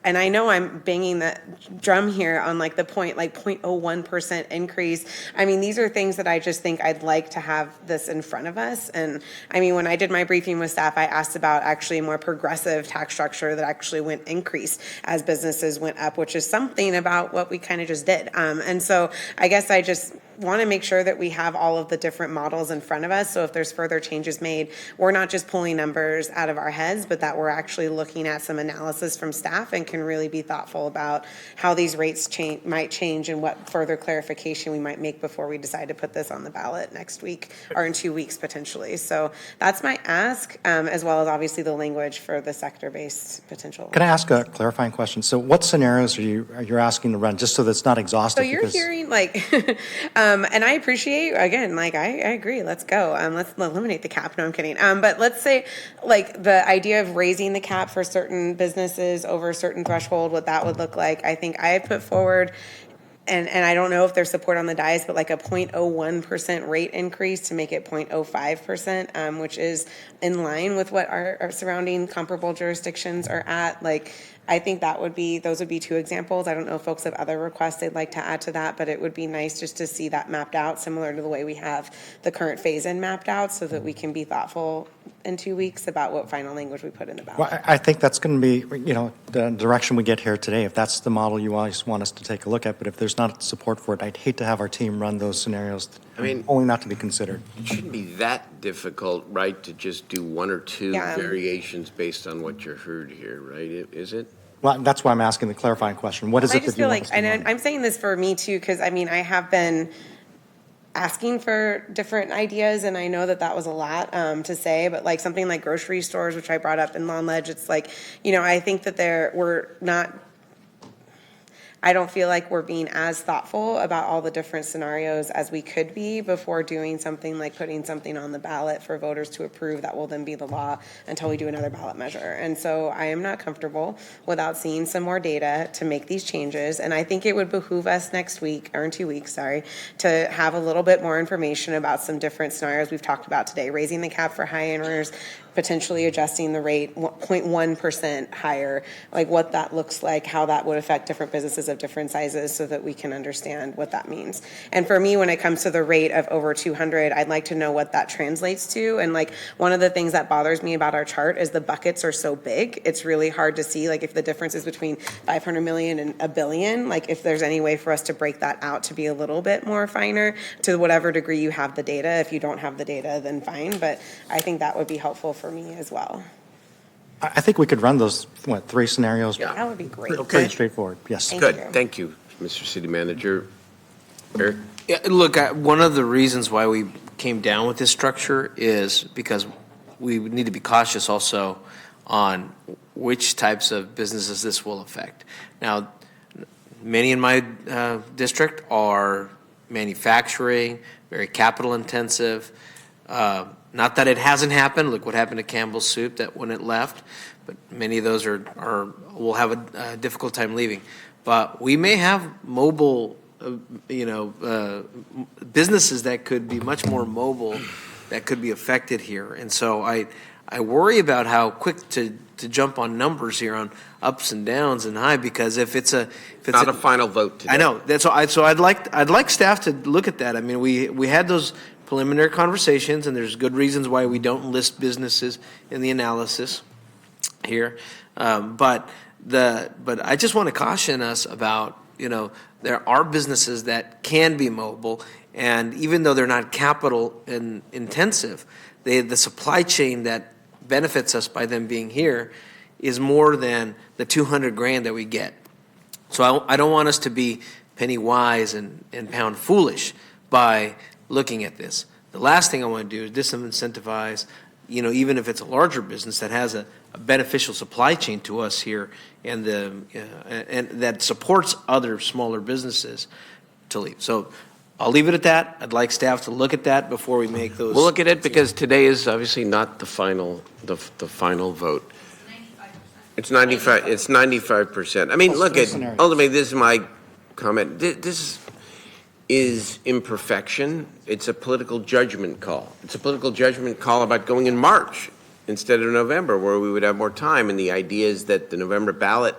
and I know I'm banging the drum here on like the 0.01% increase. I mean, these are things that I just think I'd like to have this in front of us. And I mean, when I did my briefing with staff, I asked about actually a more progressive tax structure that actually went increase as businesses went up, which is something about what we kind of just did. And so I guess I just want to make sure that we have all of the different models in front of us. So if there's further changes made, we're not just pulling numbers out of our heads, but that we're actually looking at some analysis from staff and can really be thoughtful about how these rates might change and what further clarification we might make before we decide to put this on the ballot next week or in 2 weeks potentially. So that's my ask, as well as obviously the language for the sector-based potential. Can I ask a clarifying question? So what scenarios are you asking to run, just so that's not exhaustive? So you're hearing like, and I appreciate, again, like I agree, let's go. Let's eliminate the cap. No, I'm kidding. But let's say like the idea of raising the cap for certain businesses over a certain threshold, what that would look like. I think I put forward, and I don't know if there's support on the dais, but like a 0.01% rate increase to make it 0.05%, which is in line with what our surrounding comparable jurisdictions are at. Like, I think those would be two examples. I don't know if folks have other requests they'd like to add to that, but it would be nice just to see that mapped out, similar to the way we have the current phase-in mapped out, so that we can be thoughtful in 2 weeks about what final language we put in the ballot. Well, I think that's going to be, the direction we get here today. If that's the model you always want us to take a look at, but if there's not support for it, I'd hate to have our team run those scenarios, only not to be considered. It shouldn't be that difficult, right, to just do one or two variations based on what you heard here, right? Is it? Well, that's why I'm asking the clarifying question. What is it that you want us to run? And I'm saying this for me too, because I mean, I have been asking for different ideas, and I know that was a lot to say, but like something like grocery stores, which I brought up in Lawn Ledge, it's like, I think that I don't feel like we're being as thoughtful about all the different scenarios as we could be before doing something like putting something on the ballot for voters to approve that will then be the law until we do another ballot measure. And so I am not comfortable without seeing some more data to make these changes. And I think it would behoove us next week, or in 2 weeks, to have a little bit more information about some different scenarios we've talked about today, raising the cap for high earners, potentially adjusting the rate 0.1% higher, like what that looks like, how that would affect different businesses of different sizes, so that we can understand what that means. And for me, when it comes to the rate of over 200, I'd like to know what that translates to. And like one of the things that bothers me about our chart is the buckets are so big. It's really hard to see like if the difference is between 500 million and $1 billion, like if there's any way for us to break that out to be a little bit more finer to whatever degree you have the data. If you don't have the data, then fine. But I think that would be helpful for me as well. I think we could run those, 3 scenarios? Yeah, that would be great. Pretty straightforward, yes. Good, thank you, Mr. City Manager. Eric? Yeah, look, one of the reasons why we came down with this structure is because we need to be cautious also on which types of businesses this will affect. Now, many in my district are manufacturing, very capital intensive. Not that it hasn't happened. Look what happened to Campbell's Soup that when it left, but many of those will have a difficult time leaving. But we may have mobile, businesses that could be much more mobile that could be affected here. And so I worry about how quick to jump on numbers here on ups and downs and high, because if it's not a final vote today. I know that's so I'd like staff to look at that. I mean, we had those preliminary conversations, and there's good reasons why we don't list businesses in the analysis here. But I just want to caution us about, there are businesses that can be mobile, and even though they're not capital intensive, the supply chain that benefits us by them being here is more than the $200,000 that we get. So I don't want us to be penny wise and pound foolish by looking at this. The last thing I want to do is disincentivize, even if it's a larger business that has a beneficial supply chain to us here, and that supports other smaller businesses to leave. So I'll leave it at that. I'd like staff to look at that before we make those. We'll look at it, because today is obviously not the final vote. It's 95%. It's 95%. I mean, look at ultimately. This is my comment. This is imperfection. It's a political judgment call. It's a political judgment call about going in March instead of November, where we would have more time. And the idea is that the November ballot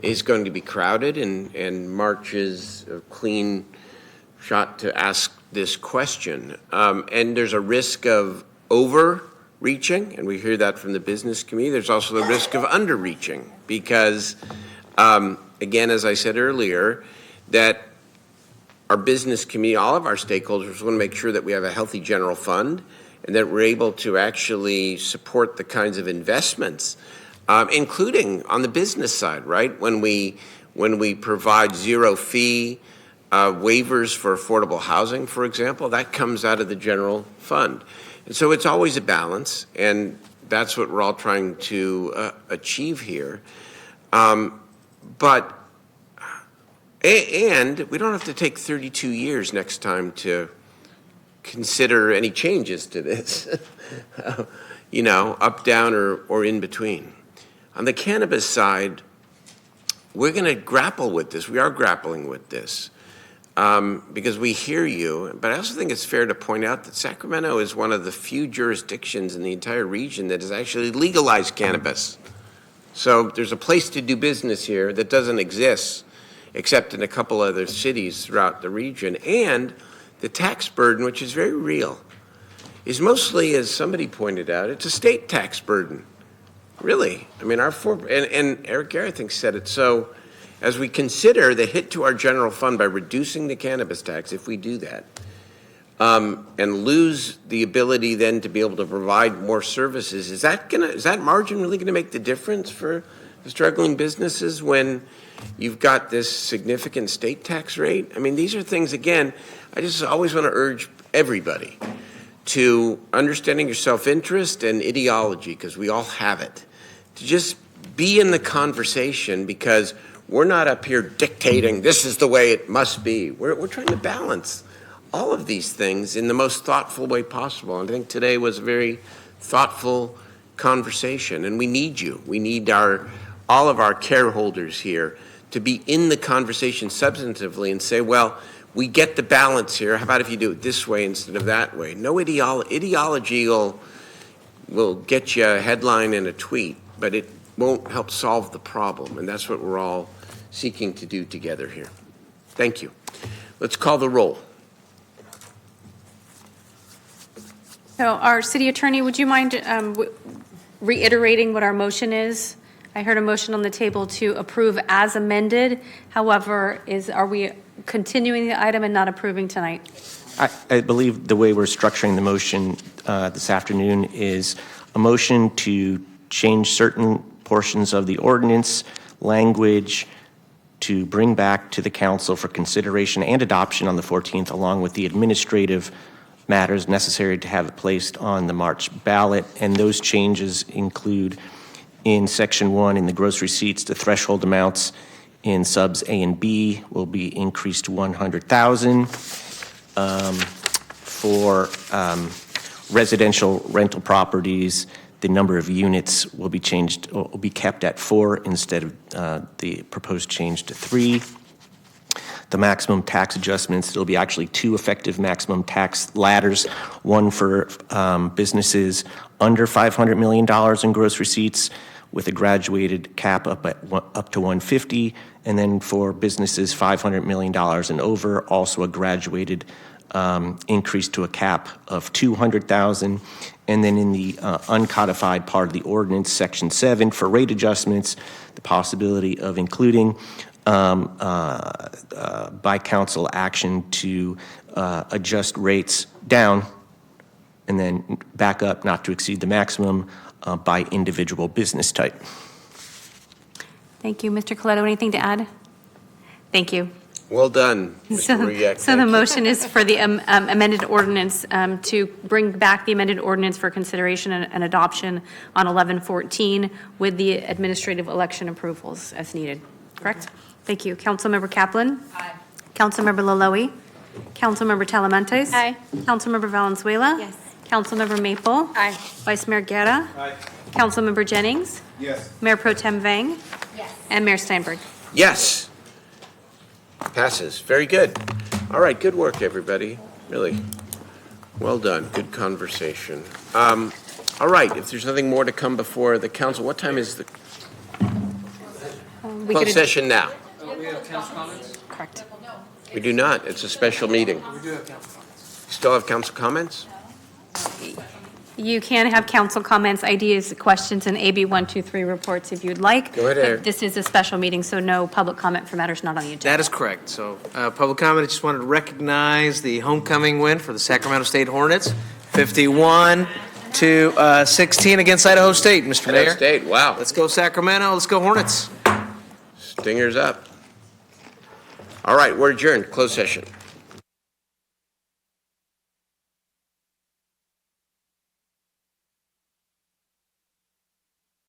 is going to be crowded, and March is a clean shot to ask this question. And there's a risk of overreaching, and we hear that from the business community. There's also the risk of underreaching because, again, as I said earlier, that our business community, all of our stakeholders want to make sure that we have a healthy general fund and that we're able to actually support the kinds of investments, including on the business side, right? When we provide zero fee waivers for affordable housing, for example, that comes out of the general fund. And so it's always a balance, and that's what we're all trying to achieve here. But we don't have to take 32 years next time to consider any changes to this, up, down, or in between. On the cannabis side, we're going to grapple with this. We are grappling with this because we hear you. But I also think it's fair to point out that Sacramento is one of the few jurisdictions in the entire region that has actually legalized cannabis. So there's a place to do business here that doesn't exist except in a couple other cities throughout the region. And the tax burden, which is very real, is mostly, as somebody pointed out, it's a state tax burden. Really. I mean, and Eric Gare, I think, said it. So as we consider the hit to our general fund by reducing the cannabis tax, if we do that, and lose the ability then to be able to provide more services, is that margin really gonna make the difference for the struggling businesses when you've got this significant state tax rate? I mean, these are things, again, I just always want to urge everybody to understanding your self-interest and ideology, because we all have it, to just be in the conversation, because we're not up here dictating this is the way it must be. We're trying to balance all of these things in the most thoughtful way possible. And I think today was a very thoughtful conversation, and we need you. We need all of our care holders here to be in the conversation substantively and say, well, we get the balance here. How about if you do it this way instead of that way? No ideology will get you a headline and a tweet, but it won't help solve the problem. And that's what we're all seeking to do together here. Thank you. Let's call the roll. So our city attorney, would you mind reiterating what our motion is? I heard a motion on the table to approve as amended. However, are we continuing the item and not approving tonight? I believe the way we're structuring the motion this afternoon is a motion to change certain portions of the ordinance language to bring back to the council for consideration and adoption on the 14th, along with the administrative matters necessary to have it placed on the March ballot. And those changes include in Section 1 in the gross receipts, the threshold amounts in subs A and B will be increased to $100,000. For residential rental properties, the number of units will be changed, will be kept at 4 instead of the proposed change to 3. The maximum tax adjustments, there'll be actually 2 effective maximum tax ladders, one for businesses under $500 million in gross receipts with a graduated cap up to 150, and then for businesses $500 million and over, also a graduated increase to a cap of 200,000. And then in the uncodified part of the ordinance, Section 7, for rate adjustments, the possibility of including by council action to adjust rates down and then back up not to exceed the maximum by individual business type. Thank you. Mr. Coletto, anything to add? Thank you. Well done, So Mr. Rujek. so the motion is for the amended ordinance to bring back the amended ordinance for consideration and adoption on 11/14 with the administrative election approvals as needed. Correct? Thank you. Councilmember Kaplan? Aye. Councilmember Laloy? Councilmember Talamantes? Aye. Councilmember Valenzuela? Yes. Councilmember Maple? Aye. Vice Mayor Guerra? Aye. Councilmember Jennings? Yes. Mayor Pro Tem Vang? Yes. And Mayor Steinberg? Yes. Passes. Very good. All right, good work, everybody. Really. Well done. Good conversation. All right, if there's nothing more to come before the council, what time is the... we Closed could. session now. We have council comments? Correct. We do not. It's a special meeting. We do have council comments. Still have council comments? You can have council comments, ideas, questions, and AB 123 reports if you'd like. Go ahead, But Eric. this is a special meeting, so no public comment for matters not on the agenda. That is correct. So, public comment, I just wanted to recognize the homecoming win for the Sacramento State Hornets, 51-16 against Idaho State, Mr. Idaho Mayor. State, wow. Let's go Sacramento, let's go Hornets. Stingers up. All right, we're adjourned. Closed session.